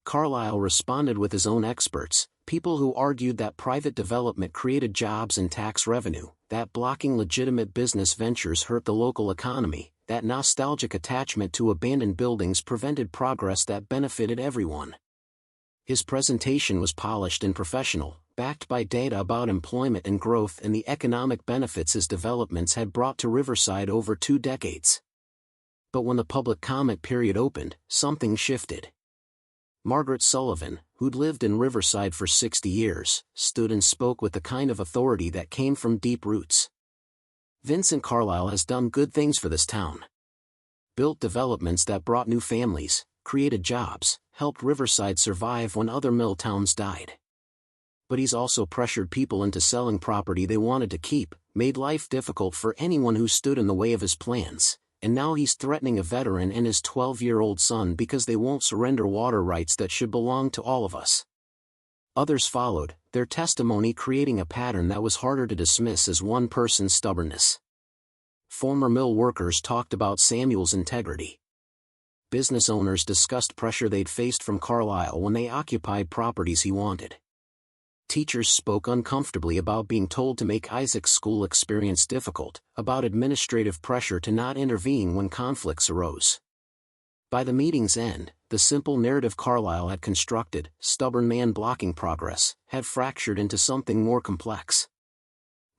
Carlisle responded with his own experts, people who argued that private development created jobs and tax revenue, that blocking legitimate business ventures hurt the local economy, that nostalgic attachment to abandoned buildings prevented progress that benefited everyone. His presentation was polished and professional, backed by data about employment and growth and the economic benefits his developments had brought to Riverside over 2 decades. But when the public comment period opened, something shifted. Margaret Sullivan, who'd lived in Riverside for 60 years, stood and spoke with the kind of authority that came from deep roots. Vincent Carlisle has done good things for this town. Built developments that brought new families, created jobs, helped Riverside survive when other mill towns died. But he's also pressured people into selling property they wanted to keep, made life difficult for anyone who stood in the way of his plans, and now he's threatening a veteran and his 12-year-old son because they won't surrender water rights that should belong to all of us. Others followed, their testimony creating a pattern that was harder to dismiss as one person's stubbornness. Former mill workers talked about Samuel's integrity. Business owners discussed pressure they'd faced from Carlisle when they occupied properties he wanted. Teachers spoke uncomfortably about being told to make Isaac's school experience difficult, about administrative pressure to not intervene when conflicts arose. By the meeting's end, the simple narrative Carlisle had constructed, stubborn man blocking progress, had fractured into something more complex.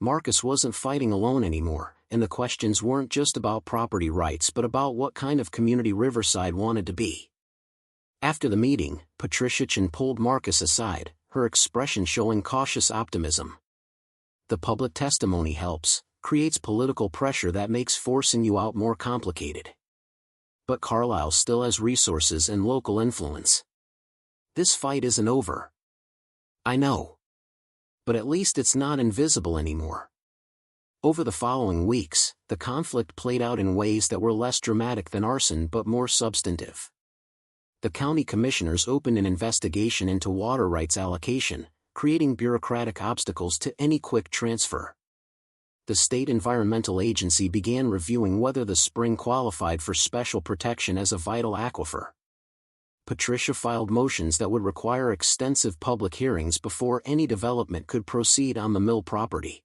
Marcus wasn't fighting alone anymore, and the questions weren't just about property rights but about what kind of community Riverside wanted to be. After the meeting, Patricia Chin pulled Marcus aside, her expression showing cautious optimism. The public testimony helps, creates political pressure that makes forcing you out more complicated. But Carlisle still has resources and local influence. This fight isn't over. I know. But at least it's not invisible anymore. Over the following weeks, the conflict played out in ways that were less dramatic than arson but more substantive. The county commissioners opened an investigation into water rights allocation, creating bureaucratic obstacles to any quick transfer. The state environmental agency began reviewing whether the spring qualified for special protection as a vital aquifer. Patricia filed motions that would require extensive public hearings before any development could proceed on the mill property.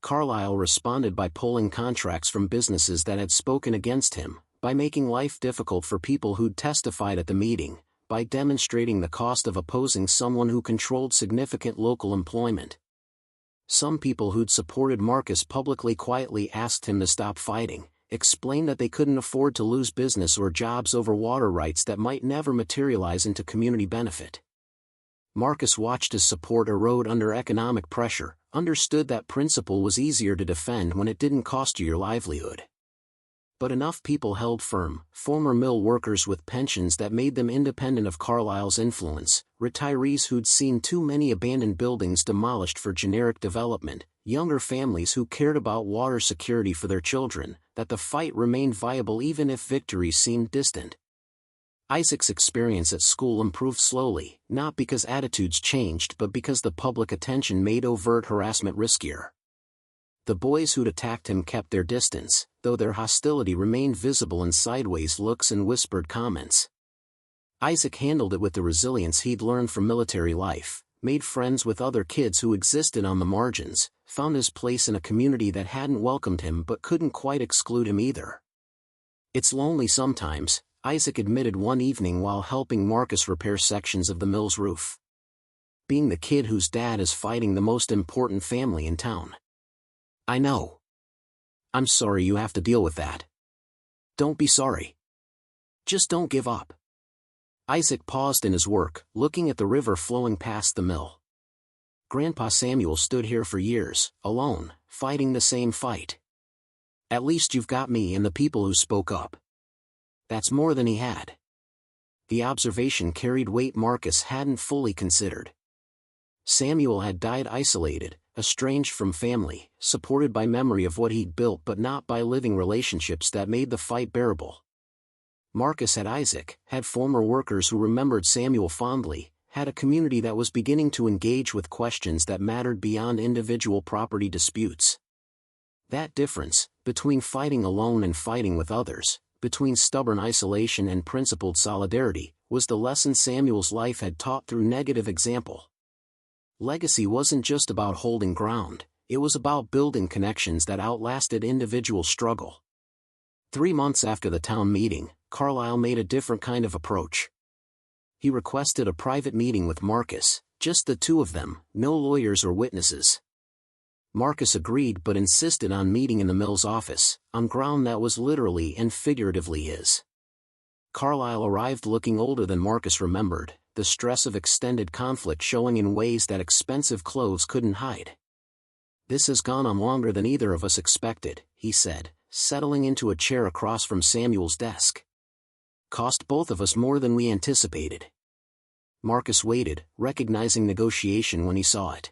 Carlisle responded by pulling contracts from businesses that had spoken against him, by making life difficult for people who'd testified at the meeting, by demonstrating the cost of opposing someone who controlled significant local employment. Some people who'd supported Marcus publicly quietly asked him to stop fighting, explained that they couldn't afford to lose business or jobs over water rights that might never materialize into community benefit. Marcus watched his support erode under economic pressure, understood that principle was easier to defend when it didn't cost you your livelihood. But enough people held firm, former mill workers with pensions that made them independent of Carlisle's influence, retirees who'd seen too many abandoned buildings demolished for generic development, younger families who cared about water security for their children, that the fight remained viable even if victory seemed distant. Isaac's experience at school improved slowly, not because attitudes changed but because the public attention made overt harassment riskier. The boys who'd attacked him kept their distance, though their hostility remained visible in sideways looks and whispered comments. Isaac handled it with the resilience he'd learned from military life, made friends with other kids who existed on the margins, found his place in a community that hadn't welcomed him but couldn't quite exclude him either. "It's lonely sometimes," Isaac admitted one evening while helping Marcus repair sections of the mill's roof. "Being the kid whose dad is fighting the most important family in town." "I know. I'm sorry you have to deal with that." "Don't be sorry. Just don't give up." Isaac paused in his work, looking at the river flowing past the mill. "Grandpa Samuel stood here for years, alone, fighting the same fight. At least you've got me and the people who spoke up. That's more than he had." The observation carried weight Marcus hadn't fully considered. Samuel had died isolated, estranged from family, supported by memory of what he'd built but not by living relationships that made the fight bearable. Marcus had Isaac, had former workers who remembered Samuel fondly, had a community that was beginning to engage with questions that mattered beyond individual property disputes. That difference, between fighting alone and fighting with others, between stubborn isolation and principled solidarity, was the lesson Samuel's life had taught through negative example. Legacy wasn't just about holding ground, it was about building connections that outlasted individual struggle. 3 months after the town meeting, Carlisle made a different kind of approach. He requested a private meeting with Marcus, just the two of them, no lawyers or witnesses. Marcus agreed but insisted on meeting in the mill's office, on ground that was literally and figuratively his. Carlisle arrived looking older than Marcus remembered, the stress of extended conflict showing in ways that expensive clothes couldn't hide. "This has gone on longer than either of us expected," he said, settling into a chair across from Samuel's desk. "Cost both of us more than we anticipated." Marcus waited, recognizing negotiation when he saw it.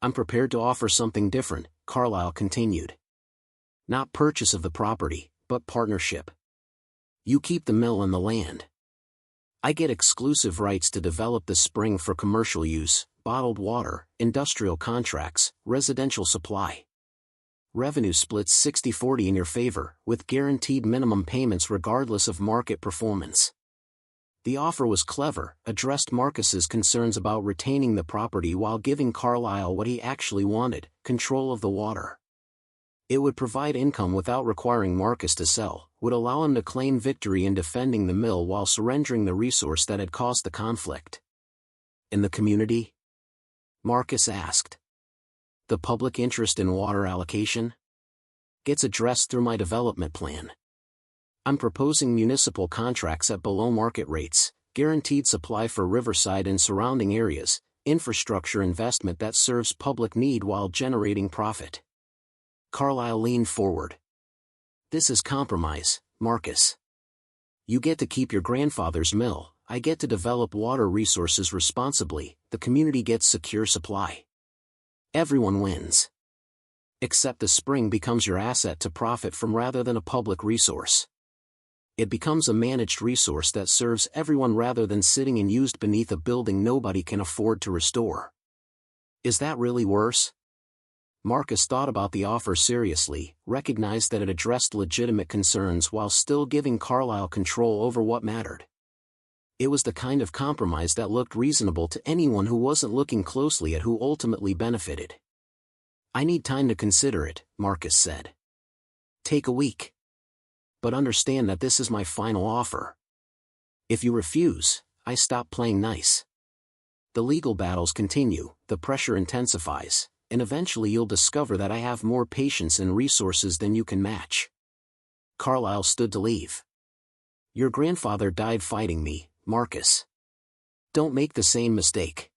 "I'm prepared to offer something different," Carlisle continued. "Not purchase of the property, but partnership. You keep the mill and the land. I get exclusive rights to develop the spring for commercial use, bottled water, industrial contracts, residential supply. Revenue splits 60-40 in your favor, with guaranteed minimum payments regardless of market performance. The offer was clever, addressed Marcus's concerns about retaining the property while giving Carlyle what he actually wanted, control of the water. It would provide income without requiring Marcus to sell, would allow him to claim victory in defending the mill while surrendering the resource that had caused the conflict. In the community? Marcus asked. The public interest in water allocation gets addressed through my development plan. I'm proposing municipal contracts at below market rates, guaranteed supply for Riverside and surrounding areas, infrastructure investment that serves public need while generating profit. Carlyle leaned forward. This is compromise, Marcus. You get to keep your grandfather's mill, I get to develop water resources responsibly, the community gets secure supply. Everyone wins. Except the spring becomes your asset to profit from rather than a public resource. It becomes a managed resource that serves everyone rather than sitting and used beneath a building nobody can afford to restore. Is that really worse? Marcus thought about the offer seriously, recognized that it addressed legitimate concerns while still giving Carlyle control over what mattered. It was the kind of compromise that looked reasonable to anyone who wasn't looking closely at who ultimately benefited. I need time to consider it, Marcus said. Take a week. But understand that this is my final offer. If you refuse, I stop playing nice. The legal battles continue, the pressure intensifies, and eventually you'll discover that I have more patience and resources than you can match. Carlyle stood to leave. Your grandfather died fighting me, Marcus. Don't make the same mistake.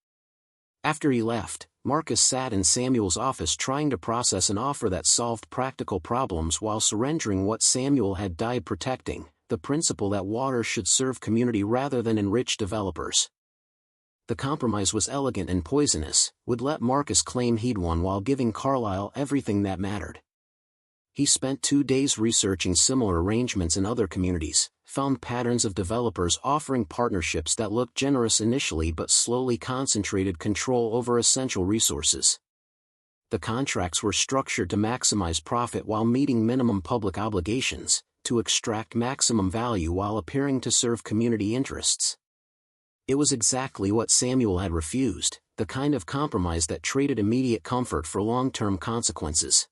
After he left, Marcus sat in Samuel's office trying to process an offer that solved practical problems while surrendering what Samuel had died protecting, the principle that water should serve community rather than enrich developers. The compromise was elegant and poisonous, would let Marcus claim he'd won while giving Carlyle everything that mattered. He spent 2 days researching similar arrangements in other communities, found patterns of developers offering partnerships that looked generous initially but slowly concentrated control over essential resources. The contracts were structured to maximize profit while meeting minimum public obligations, to extract maximum value while appearing to serve community interests. It was exactly what Samuel had refused, the kind of compromise that traded immediate comfort for long-term consequences.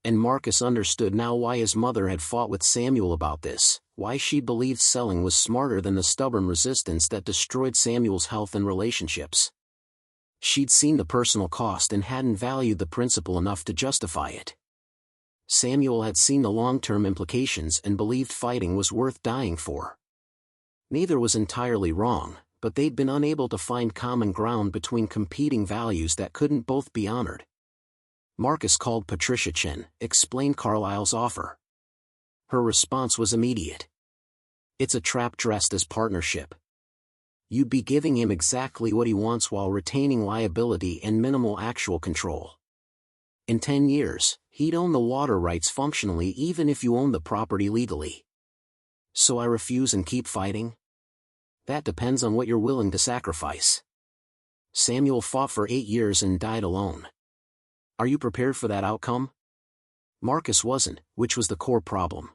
And Marcus understood now why his mother had fought with Samuel about this, why she believed selling was smarter than the stubborn resistance that destroyed Samuel's health and relationships. She'd seen the personal cost and hadn't valued the principle enough to justify it. Samuel had seen the long-term implications and believed fighting was worth dying for. Neither was entirely wrong, but they'd been unable to find common ground between competing values that couldn't both be honored. Marcus called Patricia Chen, explained Carlyle's offer. Her response was immediate. It's a trap dressed as partnership. You'd be giving him exactly what he wants while retaining liability and minimal actual control. In 10 years, he'd own the water rights functionally even if you owned the property legally. So I refuse and keep fighting? That depends on what you're willing to sacrifice. Samuel fought for 8 years and died alone. Are you prepared for that outcome? Marcus wasn't, which was the core problem.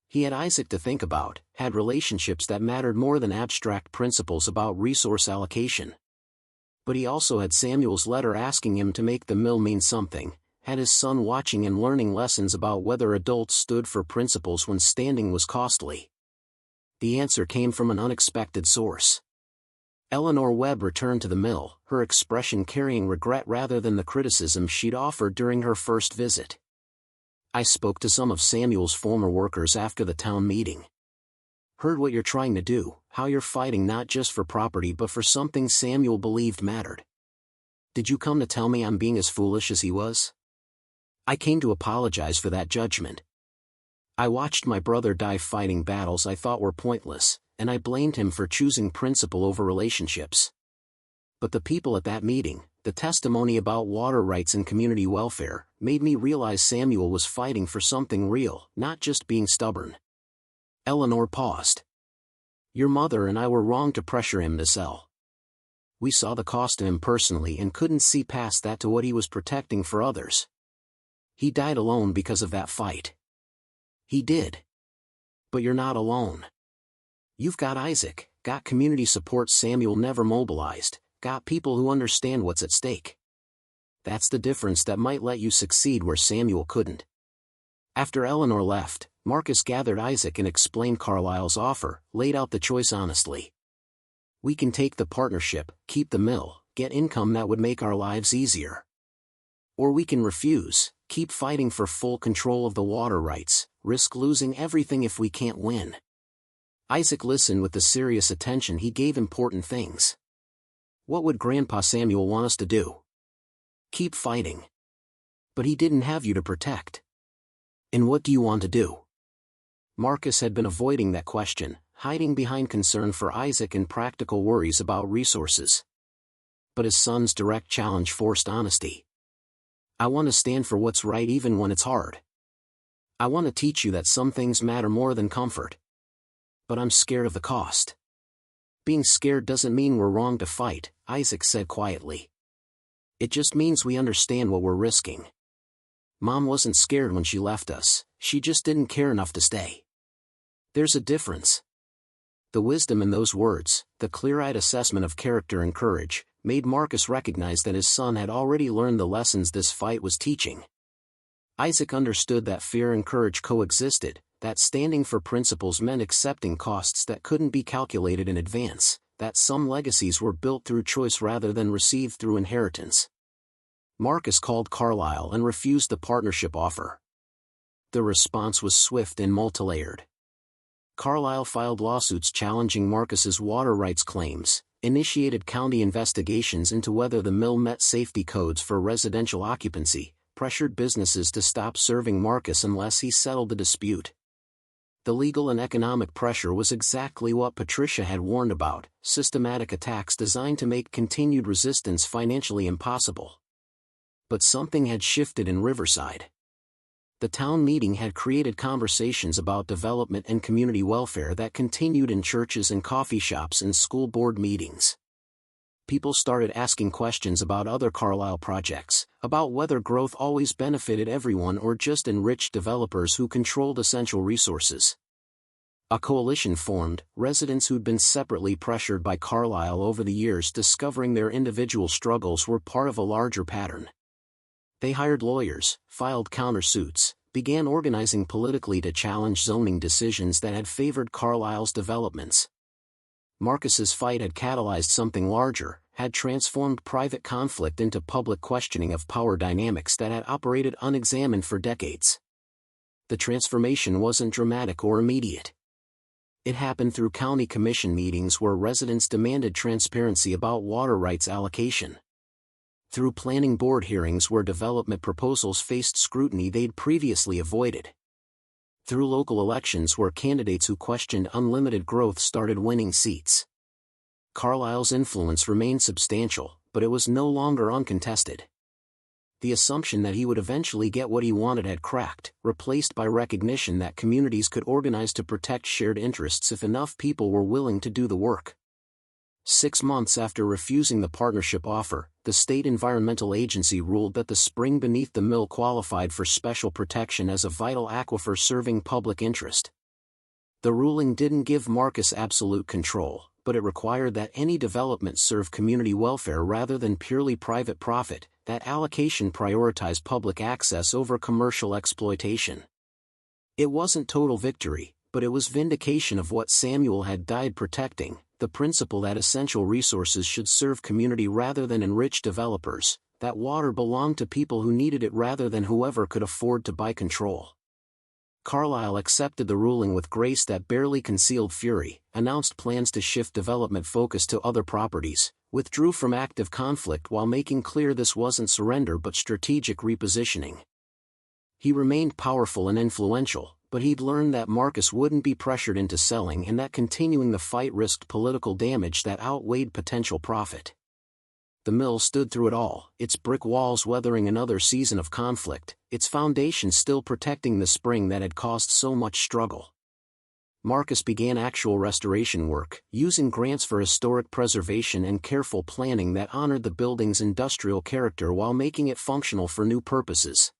He had Isaac to think about, had relationships that mattered more than abstract principles about resource allocation. But he also had Samuel's letter asking him to make the mill mean something, had his son watching and learning lessons about whether adults stood for principles when standing was costly. The answer came from an unexpected source. Eleanor Webb returned to the mill, her expression carrying regret rather than the criticism she'd offered during her first visit. I spoke to some of Samuel's former workers after the town meeting. Heard what you're trying to do, how you're fighting not just for property but for something Samuel believed mattered. Did you come to tell me I'm being as foolish as he was? I came to apologize for that judgment. I watched my brother die fighting battles I thought were pointless, and I blamed him for choosing principle over relationships. But the people at that meeting, The testimony about water rights and community welfare made me realize Samuel was fighting for something real, not just being stubborn. Eleanor paused. Your mother and I were wrong to pressure him to sell. We saw the cost to him personally and couldn't see past that to what he was protecting for others. He died alone because of that fight. He did. But you're not alone. You've got Isaac, got community support Samuel never mobilized, got people who understand what's at stake. That's the difference that might let you succeed where Samuel couldn't. After Eleanor left, Marcus gathered Isaac and explained Carlisle's offer, laid out the choice honestly. We can take the partnership, keep the mill, get income that would make our lives easier. Or we can refuse, keep fighting for full control of the water rights, risk losing everything if we can't win. Isaac listened with the serious attention he gave important things. What would Grandpa Samuel want us to do? Keep fighting. But he didn't have you to protect. And what do you want to do? Marcus had been avoiding that question, hiding behind concern for Isaac and practical worries about resources. But his son's direct challenge forced honesty. I want to stand for what's right even when it's hard. I want to teach you that some things matter more than comfort. But I'm scared of the cost. Being scared doesn't mean we're wrong to fight, Isaac said quietly. It just means we understand what we're risking. Mom wasn't scared when she left us, she just didn't care enough to stay. There's a difference. The wisdom in those words, the clear-eyed assessment of character and courage, made Marcus recognize that his son had already learned the lessons this fight was teaching. Isaac understood that fear and courage coexisted, that standing for principles meant accepting costs that couldn't be calculated in advance, that some legacies were built through choice rather than received through inheritance. Marcus called Carlisle and refused the partnership offer. The response was swift and multilayered. Carlisle filed lawsuits challenging Marcus's water rights claims, initiated county investigations into whether the mill met safety codes for residential occupancy, pressured businesses to stop serving Marcus unless he settled the dispute. The legal and economic pressure was exactly what Patricia had warned about, systematic attacks designed to make continued resistance financially impossible. But something had shifted in Riverside. The town meeting had created conversations about development and community welfare that continued in churches and coffee shops and school board meetings. People started asking questions about other Carlisle projects, about whether growth always benefited everyone or just enriched developers who controlled essential resources. A coalition formed, residents who'd been separately pressured by Carlisle over the years discovering their individual struggles were part of a larger pattern. They hired lawyers, filed countersuits, began organizing politically to challenge zoning decisions that had favored Carlisle's developments. Marcus's fight had catalyzed something larger, had transformed private conflict into public questioning of power dynamics that had operated unexamined for decades. The transformation wasn't dramatic or immediate. It happened through county commission meetings where residents demanded transparency about water rights allocation. Through planning board hearings where development proposals faced scrutiny they'd previously avoided. Through local elections where candidates who questioned unlimited growth started winning seats. Carlisle's influence remained substantial, but it was no longer uncontested. The assumption that he would eventually get what he wanted had cracked, replaced by recognition that communities could organize to protect shared interests if enough people were willing to do the work. 6 months after refusing the partnership offer, the state environmental agency ruled that the spring beneath the mill qualified for special protection as a vital aquifer serving public interest. The ruling didn't give Marcus absolute control, but it required that any development serve community welfare rather than purely private profit, that allocation prioritize public access over commercial exploitation. It wasn't total victory, but it was vindication of what Samuel had died protecting. The principle that essential resources should serve community rather than enrich developers, that water belonged to people who needed it rather than whoever could afford to buy control. Carlisle accepted the ruling with grace that barely concealed fury, announced plans to shift development focus to other properties, withdrew from active conflict while making clear this wasn't surrender but strategic repositioning. He remained powerful and influential, but he'd learned that Marcus wouldn't be pressured into selling and that continuing the fight risked political damage that outweighed potential profit. The mill stood through it all, its brick walls weathering another season of conflict, its foundation still protecting the spring that had caused so much struggle. Marcus began actual restoration work, using grants for historic preservation and careful planning that honored the building's industrial character while making it functional for new purposes.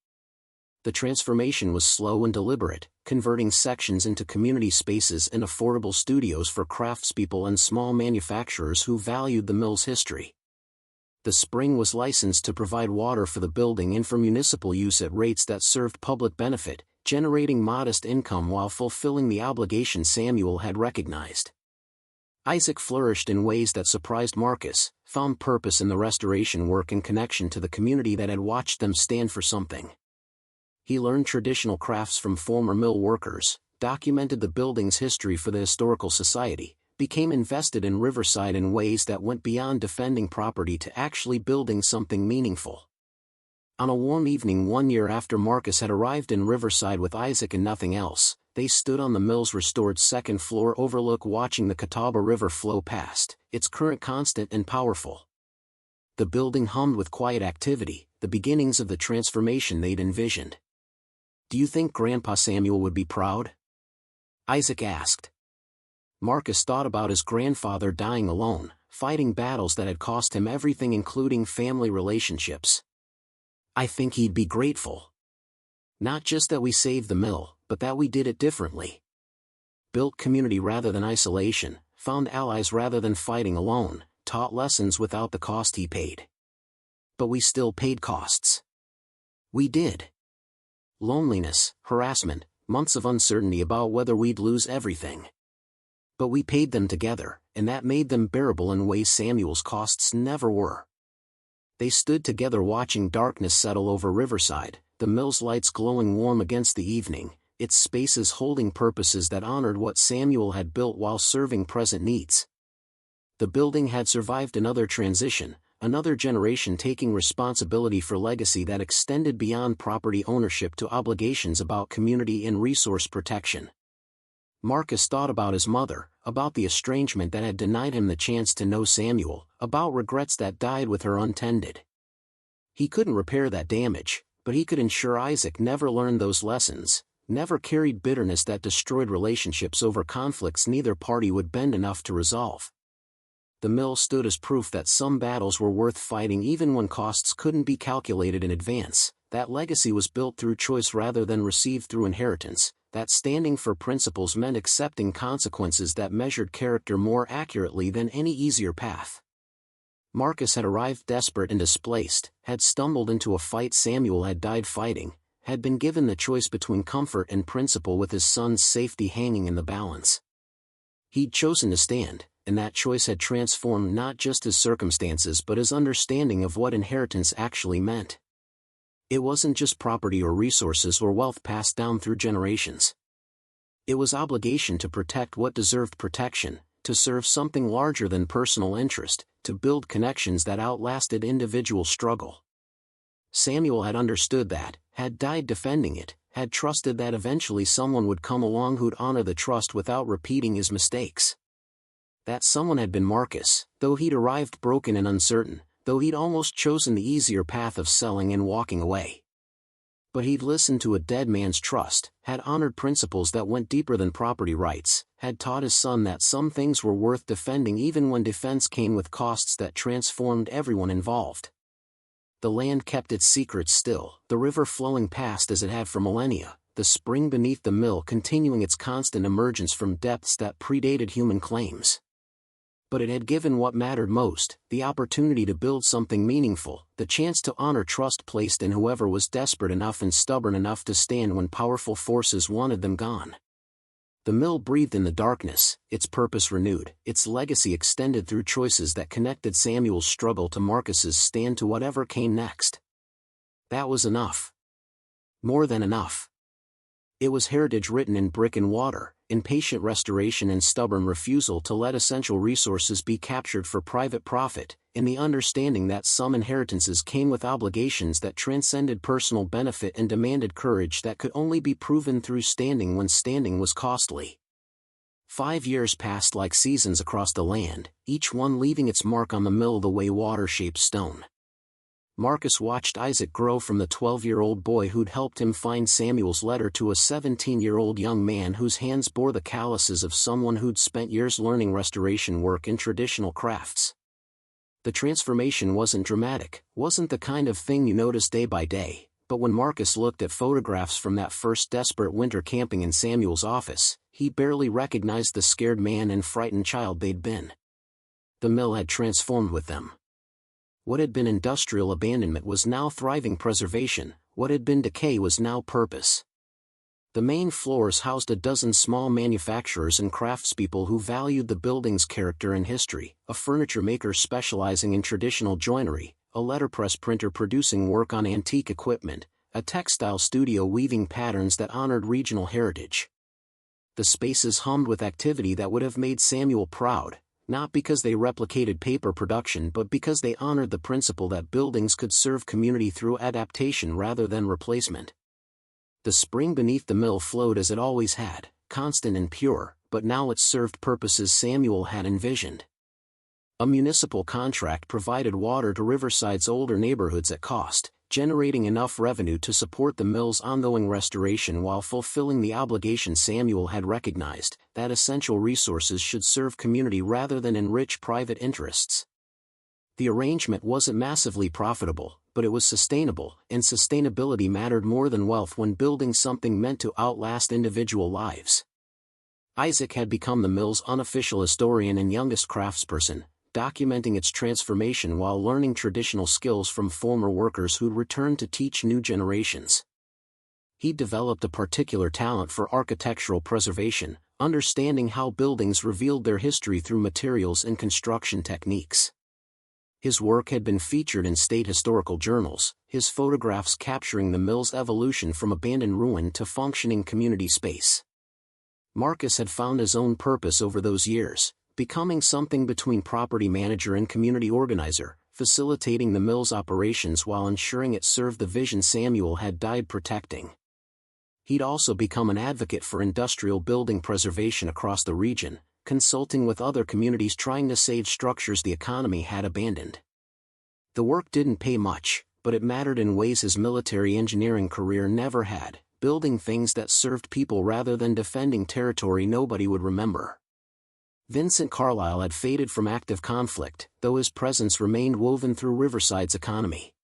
The transformation was slow and deliberate, converting sections into community spaces and affordable studios for craftspeople and small manufacturers who valued the mill's history. The spring was licensed to provide water for the building and for municipal use at rates that served public benefit, generating modest income while fulfilling the obligation Samuel had recognized. Isaac flourished in ways that surprised Marcus, found purpose in the restoration work and connection to the community that had watched them stand for something. He learned traditional crafts from former mill workers, documented the building's history for the Historical Society, became invested in Riverside in ways that went beyond defending property to actually building something meaningful. On a warm evening 1 year after Marcus had arrived in Riverside with Isaac and nothing else, they stood on the mill's restored second-floor overlook watching the Catawba River flow past, its current constant and powerful. The building hummed with quiet activity, the beginnings of the transformation they'd envisioned. "Do you think Grandpa Samuel would be proud?" Isaac asked. Marcus thought about his grandfather dying alone, fighting battles that had cost him everything including family relationships. "I think he'd be grateful. Not just that we saved the mill, but that we did it differently. Built community rather than isolation, found allies rather than fighting alone, taught lessons without the cost he paid. But we still paid costs. We did. Loneliness, harassment, months of uncertainty about whether we'd lose everything. But we paid them together, and that made them bearable in ways Samuel's costs never were." They stood together watching darkness settle over Riverside, the mill's lights glowing warm against the evening, its spaces holding purposes that honored what Samuel had built while serving present needs. The building had survived another transition, another generation taking responsibility for legacy that extended beyond property ownership to obligations about community and resource protection. Marcus thought about his mother, about the estrangement that had denied him the chance to know Samuel, about regrets that died with her untended. He couldn't repair that damage, but he could ensure Isaac never learned those lessons, never carried bitterness that destroyed relationships over conflicts neither party would bend enough to resolve. The mill stood as proof that some battles were worth fighting even when costs couldn't be calculated in advance, that legacy was built through choice rather than received through inheritance, that standing for principles meant accepting consequences that measured character more accurately than any easier path. Marcus had arrived desperate and displaced, had stumbled into a fight Samuel had died fighting, had been given the choice between comfort and principle with his son's safety hanging in the balance. He'd chosen to stand, and that choice had transformed not just his circumstances but his understanding of what inheritance actually meant. It wasn't just property or resources or wealth passed down through generations. It was obligation to protect what deserved protection, to serve something larger than personal interest, to build connections that outlasted individual struggle. Samuel had understood that, had died defending it, had trusted that eventually someone would come along who'd honor the trust without repeating his mistakes. That someone had been Marcus, though he'd arrived broken and uncertain, though he'd almost chosen the easier path of selling and walking away. But he'd listened to a dead man's trust, had honored principles that went deeper than property rights, had taught his son that some things were worth defending even when defense came with costs that transformed everyone involved. The land kept its secrets still, the river flowing past as it had for millennia, the spring beneath the mill continuing its constant emergence from depths that predated human claims. But it had given what mattered most, the opportunity to build something meaningful, the chance to honor trust placed in whoever was desperate enough and stubborn enough to stand when powerful forces wanted them gone. The mill breathed in the darkness, its purpose renewed, its legacy extended through choices that connected Samuel's struggle to Marcus's stand to whatever came next. That was enough. More than enough. It was heritage written in brick and water, in patient restoration and stubborn refusal to let essential resources be captured for private profit, in the understanding that some inheritances came with obligations that transcended personal benefit and demanded courage that could only be proven through standing when standing was costly. 5 years passed like seasons across the land, each one leaving its mark on the mill the way water shapes stone. Marcus watched Isaac grow from the 12-year-old boy who'd helped him find Samuel's letter to a 17-year-old young man whose hands bore the calluses of someone who'd spent years learning restoration work in traditional crafts. The transformation wasn't dramatic, wasn't the kind of thing you notice day by day, but when Marcus looked at photographs from that first desperate winter camping in Samuel's office, he barely recognized the scared man and frightened child they'd been. The mill had transformed with them. What had been industrial abandonment was now thriving preservation, what had been decay was now purpose. The main floors housed a dozen small manufacturers and craftspeople who valued the building's character and history, a furniture maker specializing in traditional joinery, a letterpress printer producing work on antique equipment, a textile studio weaving patterns that honored regional heritage. The spaces hummed with activity that would have made Samuel proud, not because they replicated paper production but because they honored the principle that buildings could serve community through adaptation rather than replacement. The spring beneath the mill flowed as it always had, constant and pure, but now it served purposes Samuel had envisioned. A municipal contract provided water to Riverside's older neighborhoods at cost, generating enough revenue to support the mill's ongoing restoration while fulfilling the obligation Samuel had recognized, that essential resources should serve community rather than enrich private interests. The arrangement wasn't massively profitable, but it was sustainable, and sustainability mattered more than wealth when building something meant to outlast individual lives. Isaac had become the mill's unofficial historian and youngest craftsperson, documenting its transformation while learning traditional skills from former workers who'd returned to teach new generations. He developed a particular talent for architectural preservation, understanding how buildings revealed their history through materials and construction techniques. His work had been featured in state historical journals, his photographs capturing the mill's evolution from abandoned ruin to functioning community space. Marcus had found his own purpose over those years, becoming something between property manager and community organizer, facilitating the mill's operations while ensuring it served the vision Samuel had died protecting. He'd also become an advocate for industrial building preservation across the region, consulting with other communities trying to save structures the economy had abandoned. The work didn't pay much, but it mattered in ways his military engineering career never had, building things that served people rather than defending territory nobody would remember. Vincent Carlisle had faded from active conflict, though his presence remained woven through Riverside's economy.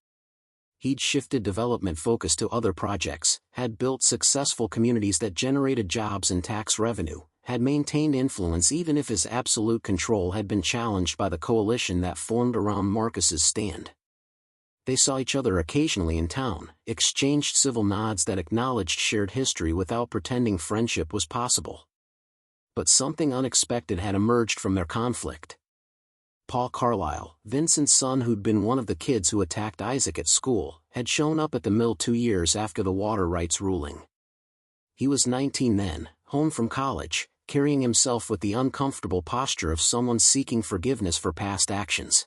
He'd shifted development focus to other projects, had built successful communities that generated jobs and tax revenue, had maintained influence even if his absolute control had been challenged by the coalition that formed around Marcus's stand. They saw each other occasionally in town, exchanged civil nods that acknowledged shared history without pretending friendship was possible. But something unexpected had emerged from their conflict. Paul Carlisle, Vincent's son who'd been one of the kids who attacked Isaac at school, had shown up at the mill 2 years after the water rights ruling. He was 19 then, home from college, carrying himself with the uncomfortable posture of someone seeking forgiveness for past actions.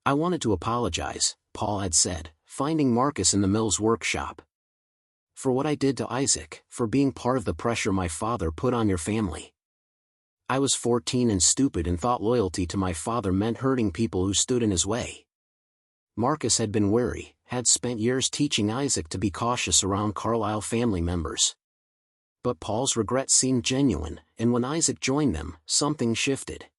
"I wanted to apologize," Paul had said, finding Marcus in the mill's workshop. "For what I did to Isaac, for being part of the pressure my father put on your family. I was 14 and stupid and thought loyalty to my father meant hurting people who stood in his way." Marcus had been wary, had spent years teaching Isaac to be cautious around Carlisle family members. But Paul's regret seemed genuine, and when Isaac joined them, something shifted.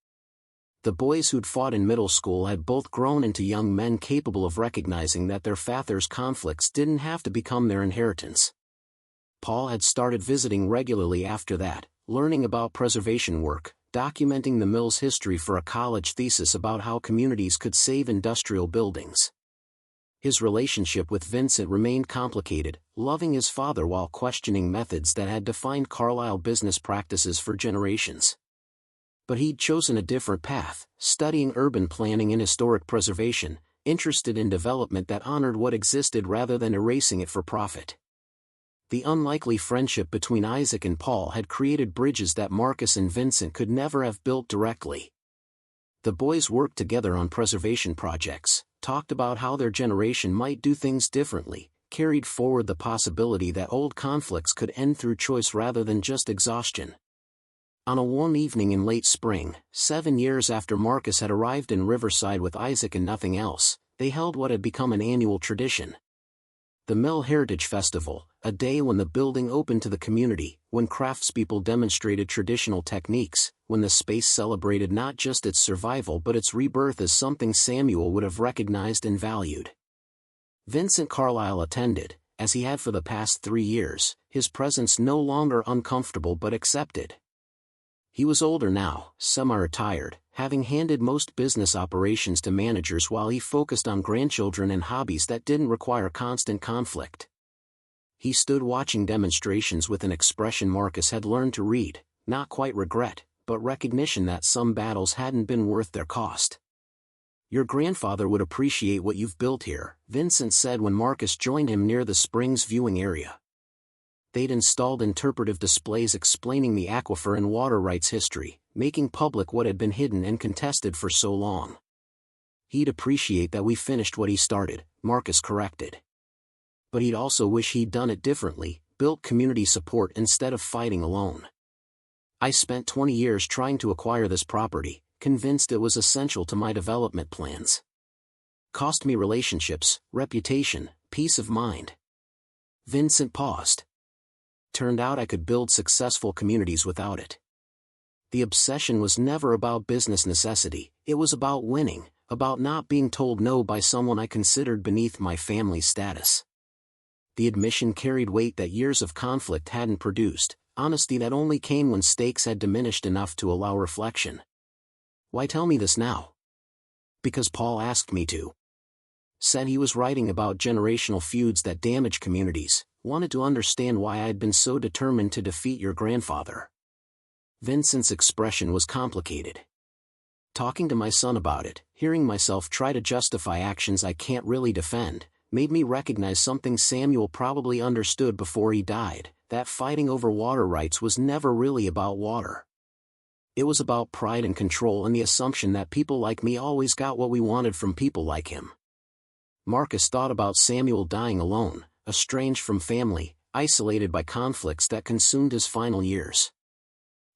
The boys who'd fought in middle school had both grown into young men capable of recognizing that their father's conflicts didn't have to become their inheritance. Paul had started visiting regularly after that, learning about preservation work, documenting the mill's history for a college thesis about how communities could save industrial buildings. His relationship with Vincent remained complicated, loving his father while questioning methods that had defined Carlisle business practices for generations. But he'd chosen a different path, studying urban planning and historic preservation, interested in development that honored what existed rather than erasing it for profit. The unlikely friendship between Isaac and Paul had created bridges that Marcus and Vincent could never have built directly. The boys worked together on preservation projects, talked about how their generation might do things differently, carried forward the possibility that old conflicts could end through choice rather than just exhaustion. On a warm evening in late spring, 7 years after Marcus had arrived in Riverside with Isaac and nothing else, they held what had become an annual tradition. The Mill Heritage Festival, a day when the building opened to the community, when craftspeople demonstrated traditional techniques, when the space celebrated not just its survival but its rebirth as something Samuel would have recognized and valued. Vincent Carlisle attended, as he had for the past 3 years, his presence no longer uncomfortable but accepted. He was older now, semi-retired, having handed most business operations to managers while he focused on grandchildren and hobbies that didn't require constant conflict. He stood watching demonstrations with an expression Marcus had learned to read, not quite regret, but recognition that some battles hadn't been worth their cost. "Your grandfather would appreciate what you've built here," Vincent said when Marcus joined him near the Springs viewing area. They'd installed interpretive displays explaining the aquifer and water rights history, making public what had been hidden and contested for so long. "He'd appreciate that we finished what he started," Marcus corrected. "But he'd also wish he'd done it differently, built community support instead of fighting alone. I spent 20 years trying to acquire this property, convinced it was essential to my development plans. Cost me relationships, reputation, peace of mind." Vincent paused. "Turned out I could build successful communities without it. The obsession was never about business necessity, it was about winning, about not being told no by someone I considered beneath my family's status." The admission carried weight that years of conflict hadn't produced, honesty that only came when stakes had diminished enough to allow reflection. "Why tell me this now?" "Because Paul asked me to. Said he was writing about generational feuds that damage communities, wanted to understand why I had been so determined to defeat your grandfather." Vincent's expression was complicated. "Talking to my son about it, hearing myself try to justify actions I can't really defend, made me recognize something Samuel probably understood before he died, that fighting over water rights was never really about water. It was about pride and control and the assumption that people like me always got what we wanted from people like him." Marcus thought about Samuel dying alone, estranged from family, isolated by conflicts that consumed his final years.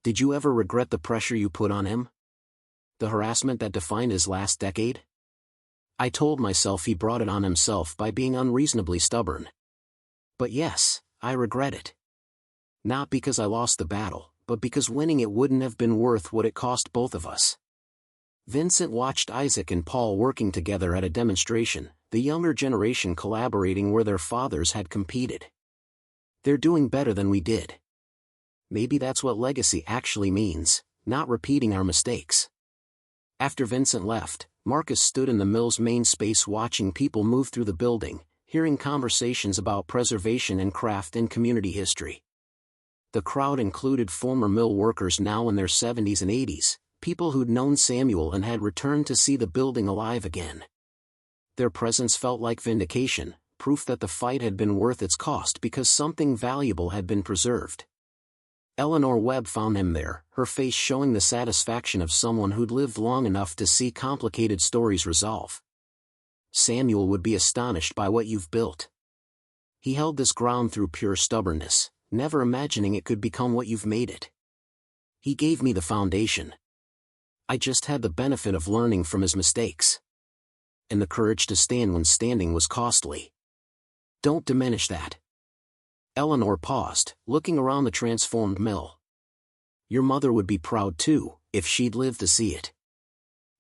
"Did you ever regret the pressure you put on him? The harassment that defined his last decade?" "I told myself he brought it on himself by being unreasonably stubborn. But yes, I regret it. Not because I lost the battle, but because winning it wouldn't have been worth what it cost both of us." Vincent watched Isaac and Paul working together at a demonstration, the younger generation collaborating where their fathers had competed. "They're doing better than we did. Maybe that's what legacy actually means, not repeating our mistakes." After Vincent left, Marcus stood in the mill's main space watching people move through the building, hearing conversations about preservation and craft and community history. The crowd included former mill workers now in their 70s and 80s, people who'd known Samuel and had returned to see the building alive again. Their presence felt like vindication, proof that the fight had been worth its cost because something valuable had been preserved. Eleanor Webb found him there, her face showing the satisfaction of someone who'd lived long enough to see complicated stories resolve. "Samuel would be astonished by what you've built. He held this ground through pure stubbornness, never imagining it could become what you've made it. He gave me the foundation. I just had the benefit of learning from his mistakes. And the courage to stand when standing was costly. Don't diminish that." Eleanor paused, looking around the transformed mill. "Your mother would be proud too, if she'd lived to see it.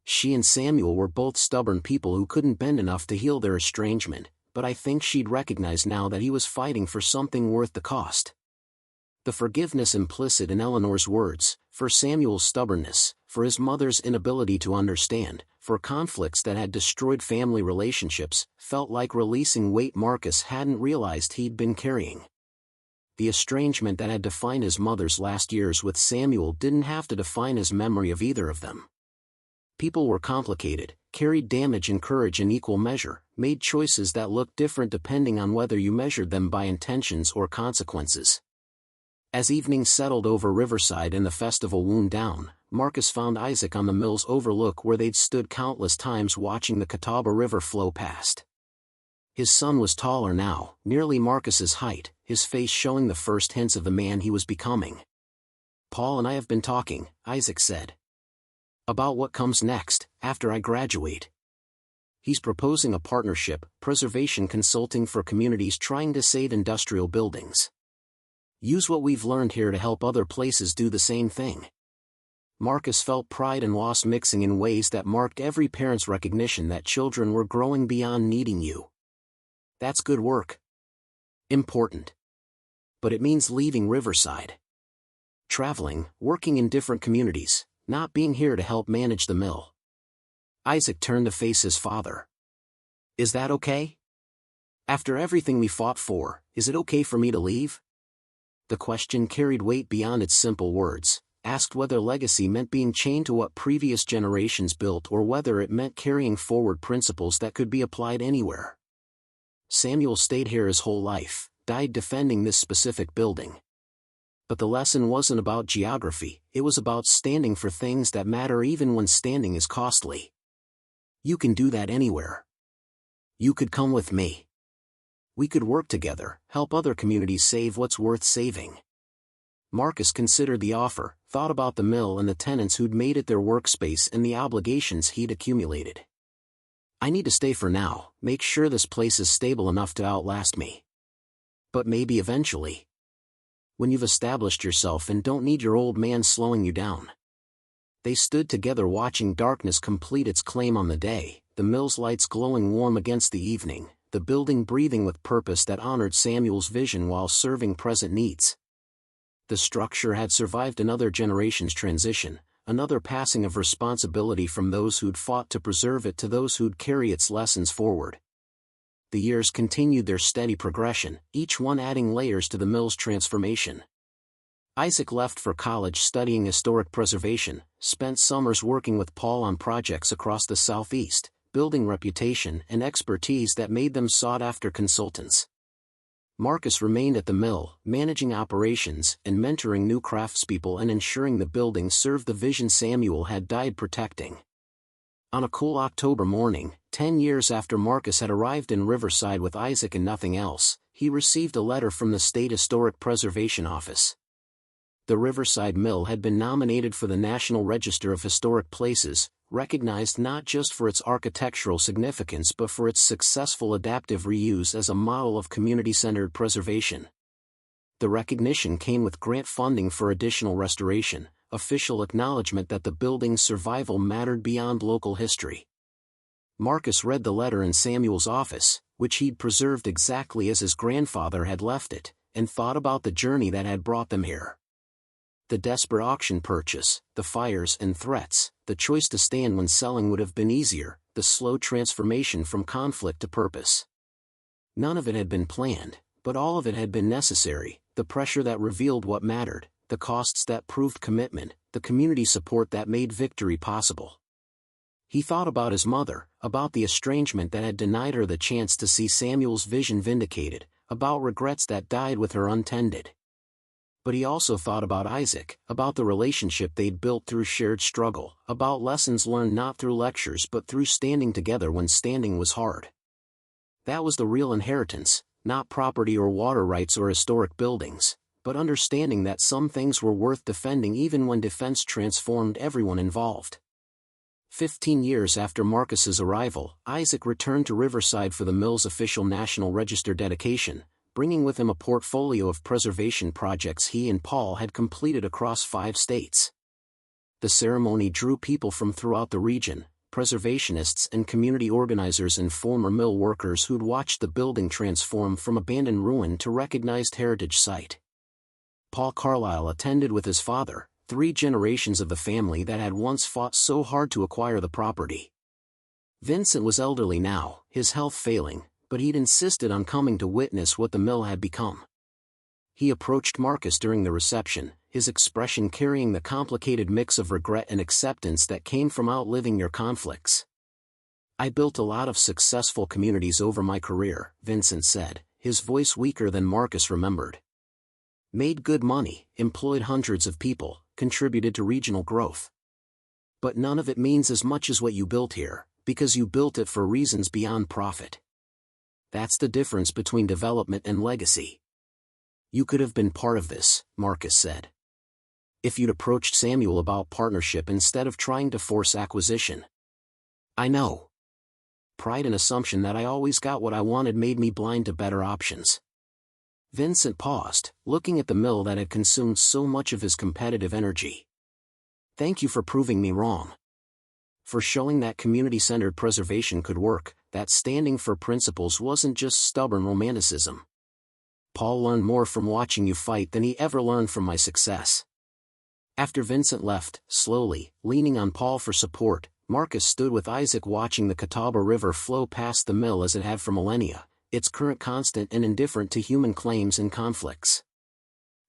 She and Samuel were both stubborn people who couldn't bend enough to heal their estrangement, but I think she'd recognize now that he was fighting for something worth the cost." The forgiveness implicit in Eleanor's words, for Samuel's stubbornness, for his mother's inability to understand, for conflicts that had destroyed family relationships, felt like releasing weight Marcus hadn't realized he'd been carrying. The estrangement that had defined his mother's last years with Samuel didn't have to define his memory of either of them. People were complicated, carried damage and courage in equal measure, made choices that looked different depending on whether you measured them by intentions or consequences. As evening settled over Riverside and the festival wound down, Marcus found Isaac on the mill's overlook where they'd stood countless times watching the Catawba River flow past. His son was taller now, nearly Marcus's height, his face showing the first hints of the man he was becoming. Paul and I have been talking, Isaac said. About what comes next, after I graduate. He's proposing a partnership, preservation consulting for communities trying to save industrial buildings. Use what we've learned here to help other places do the same thing. Marcus felt pride and loss mixing in ways that marked every parent's recognition that children were growing beyond needing you. That's good work. Important. But it means leaving Riverside. Traveling, working in different communities, not being here to help manage the mill. Isaac turned to face his father. Is that okay? After everything we fought for, is it okay for me to leave? The question carried weight beyond its simple words, asked whether legacy meant being chained to what previous generations built or whether it meant carrying forward principles that could be applied anywhere. Samuel stayed here his whole life, died defending this specific building. But the lesson wasn't about geography, it was about standing for things that matter even when standing is costly. You can do that anywhere. You could come with me. We could work together, help other communities save what's worth saving. Marcus considered the offer, thought about the mill and the tenants who'd made it their workspace and the obligations he'd accumulated. I need to stay for now, make sure this place is stable enough to outlast me. But maybe eventually. When you've established yourself and don't need your old man slowing you down. They stood together watching darkness complete its claim on the day, the mill's lights glowing warm against the evening, the building breathing with purpose that honored Samuel's vision while serving present needs. The structure had survived another generation's transition, another passing of responsibility from those who'd fought to preserve it to those who'd carry its lessons forward. The years continued their steady progression, each one adding layers to the mill's transformation. Isaac left for college studying historic preservation, spent summers working with Paul on projects across the Southeast, building reputation and expertise that made them sought-after consultants. Marcus remained at the mill, managing operations and mentoring new craftspeople and ensuring the building served the vision Samuel had died protecting. On a cool October morning, 10 years after Marcus had arrived in Riverside with Isaac and nothing else, he received a letter from the State Historic Preservation Office. The Riverside Mill had been nominated for the National Register of Historic Places, recognized not just for its architectural significance but for its successful adaptive reuse as a model of community-centered preservation. The recognition came with grant funding for additional restoration, official acknowledgement that the building's survival mattered beyond local history. Marcus read the letter in Samuel's office, which he'd preserved exactly as his grandfather had left it, and thought about the journey that had brought them here. The desperate auction purchase, the fires and threats, the choice to stand when selling would have been easier, the slow transformation from conflict to purpose. None of it had been planned, but all of it had been necessary, the pressure that revealed what mattered, the costs that proved commitment, the community support that made victory possible. He thought about his mother, about the estrangement that had denied her the chance to see Samuel's vision vindicated, about regrets that died with her untended. But he also thought about Isaac, about the relationship they'd built through shared struggle, about lessons learned not through lectures but through standing together when standing was hard. That was the real inheritance, not property or water rights or historic buildings, but understanding that some things were worth defending even when defense transformed everyone involved. 15 years after Marcus's arrival, Isaac returned to Riverside for the mill's official National Register dedication, bringing with him a portfolio of preservation projects he and Paul had completed across 5 states. The ceremony drew people from throughout the region, preservationists and community organizers and former mill workers who'd watched the building transform from abandoned ruin to recognized heritage site. Paul Carlisle attended with his father, 3 generations of the family that had once fought so hard to acquire the property. Vincent was elderly now, his health failing, but he'd insisted on coming to witness what the mill had become. He approached Marcus during the reception, his expression carrying the complicated mix of regret and acceptance that came from outliving your conflicts. I built a lot of successful communities over my career, Vincent said, his voice weaker than Marcus remembered. Made good money, employed hundreds of people, contributed to regional growth. But none of it means as much as what you built here, because you built it for reasons beyond profit. That's the difference between development and legacy. You could have been part of this, Marcus said. If you'd approached Samuel about partnership instead of trying to force acquisition. I know. Pride and assumption that I always got what I wanted made me blind to better options. Vincent paused, looking at the mill that had consumed so much of his competitive energy. Thank you for proving me wrong. For showing that community-centered preservation could work, that standing for principles wasn't just stubborn romanticism. Paul learned more from watching you fight than he ever learned from my success. After Vincent left, slowly, leaning on Paul for support, Marcus stood with Isaac watching the Catawba River flow past the mill as it had for millennia, its current constant and indifferent to human claims and conflicts.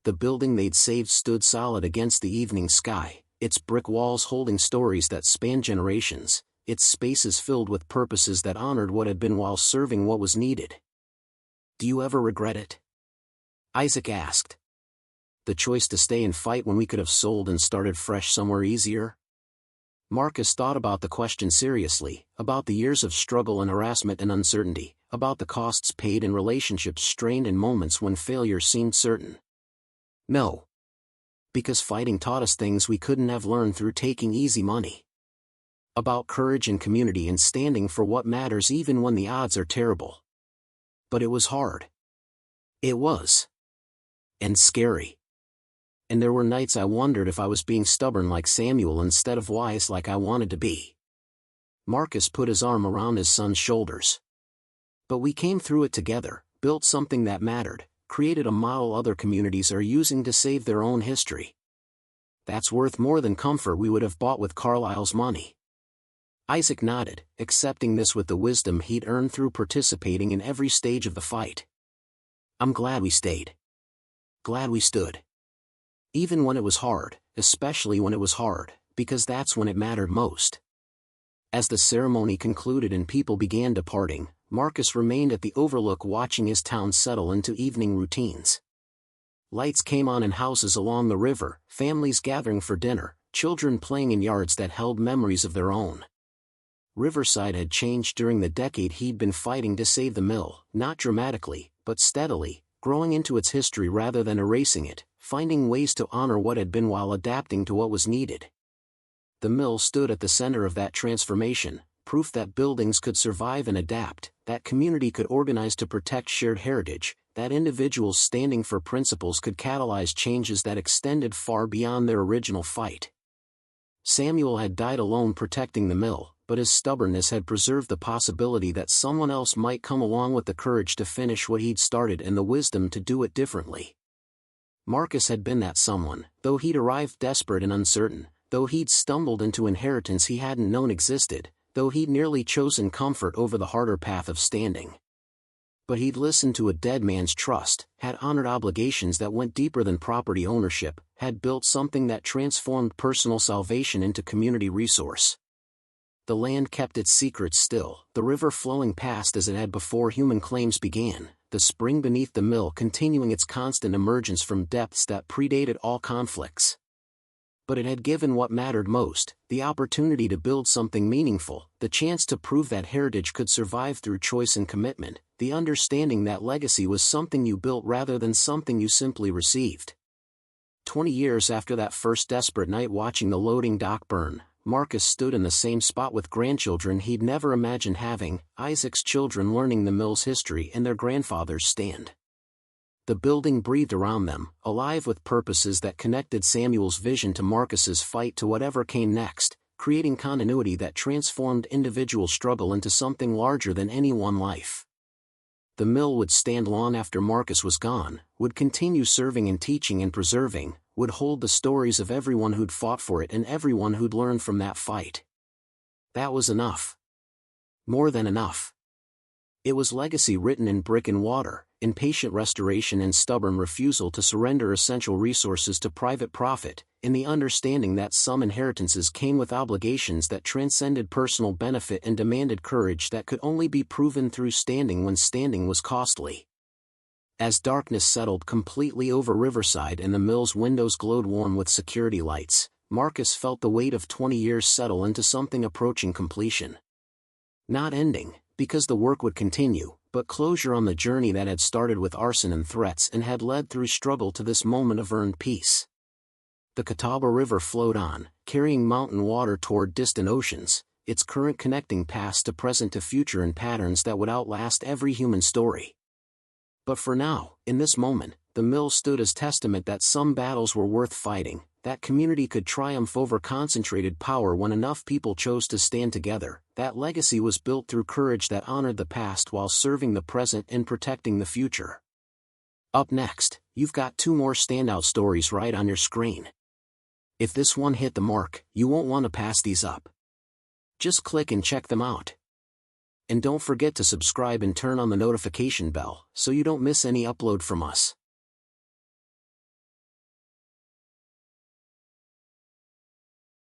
The building they'd saved stood solid against the evening sky, its brick walls holding stories that spanned generations, its spaces filled with purposes that honored what had been while serving what was needed. Do you ever regret it? Isaac asked. The choice to stay and fight when we could have sold and started fresh somewhere easier? Marcus thought about the question seriously, about the years of struggle and harassment and uncertainty, about the costs paid and relationships strained and moments when failure seemed certain. No. Because fighting taught us things we couldn't have learned through taking easy money. About courage and community and standing for what matters even when the odds are terrible. But it was hard. It was. And scary. And there were nights I wondered if I was being stubborn like Samuel instead of wise like I wanted to be. Marcus put his arm around his son's shoulders. But we came through it together, built something that mattered, created a model other communities are using to save their own history. That's worth more than comfort we would have bought with Carlyle's money. Isaac nodded, accepting this with the wisdom he'd earned through participating in every stage of the fight. I'm glad we stayed. Glad we stood. Even when it was hard, especially when it was hard, because that's when it mattered most. As the ceremony concluded and people began departing, Marcus remained at the overlook watching his town settle into evening routines. Lights came on in houses along the river, families gathering for dinner, children playing in yards that held memories of their own. Riverside had changed during the decade he'd been fighting to save the mill, not dramatically, but steadily, growing into its history rather than erasing it, finding ways to honor what had been while adapting to what was needed. The mill stood at the center of that transformation, proof that buildings could survive and adapt, that community could organize to protect shared heritage, that individuals standing for principles could catalyze changes that extended far beyond their original fight. Samuel had died alone protecting the mill, but his stubbornness had preserved the possibility that someone else might come along with the courage to finish what he'd started and the wisdom to do it differently. Marcus had been that someone, though he'd arrived desperate and uncertain, though he'd stumbled into inheritance he hadn't known existed, though he'd nearly chosen comfort over the harder path of standing. But he'd listened to a dead man's trust, had honored obligations that went deeper than property ownership, had built something that transformed personal salvation into community resource. The land kept its secrets still, the river flowing past as it had before human claims began, the spring beneath the mill continuing its constant emergence from depths that predated all conflicts. But it had given what mattered most, the opportunity to build something meaningful, the chance to prove that heritage could survive through choice and commitment, the understanding that legacy was something you built rather than something you simply received. 20 years after that first desperate night watching the loading dock burn, Marcus stood in the same spot with grandchildren he'd never imagined having, Isaac's children learning the mill's history and their grandfather's stand. The building breathed around them, alive with purposes that connected Samuel's vision to Marcus's fight to whatever came next, creating continuity that transformed individual struggle into something larger than any one life. The mill would stand long after Marcus was gone, would continue serving and teaching and preserving, would hold the stories of everyone who'd fought for it and everyone who'd learned from that fight. That was enough. More than enough. It was legacy written in brick and mortar, in patient restoration and stubborn refusal to surrender essential resources to private profit, in the understanding that some inheritances came with obligations that transcended personal benefit and demanded courage that could only be proven through standing when standing was costly. As darkness settled completely over Riverside and the mill's windows glowed warm with security lights, Marcus felt the weight of 20 years settle into something approaching completion. Not ending, because the work would continue, but closure on the journey that had started with arson and threats and had led through struggle to this moment of earned peace. The Catawba River flowed on, carrying mountain water toward distant oceans, its current connecting past to present to future in patterns that would outlast every human story. But for now, in this moment, the mill stood as testament that some battles were worth fighting, that community could triumph over concentrated power when enough people chose to stand together, that legacy was built through courage that honored the past while serving the present and protecting the future. Up next, you've got 2 more standout stories right on your screen. If this one hit the mark, you won't want to pass these up. Just click and check them out. And don't forget to subscribe and turn on the notification bell so you don't miss any upload from us.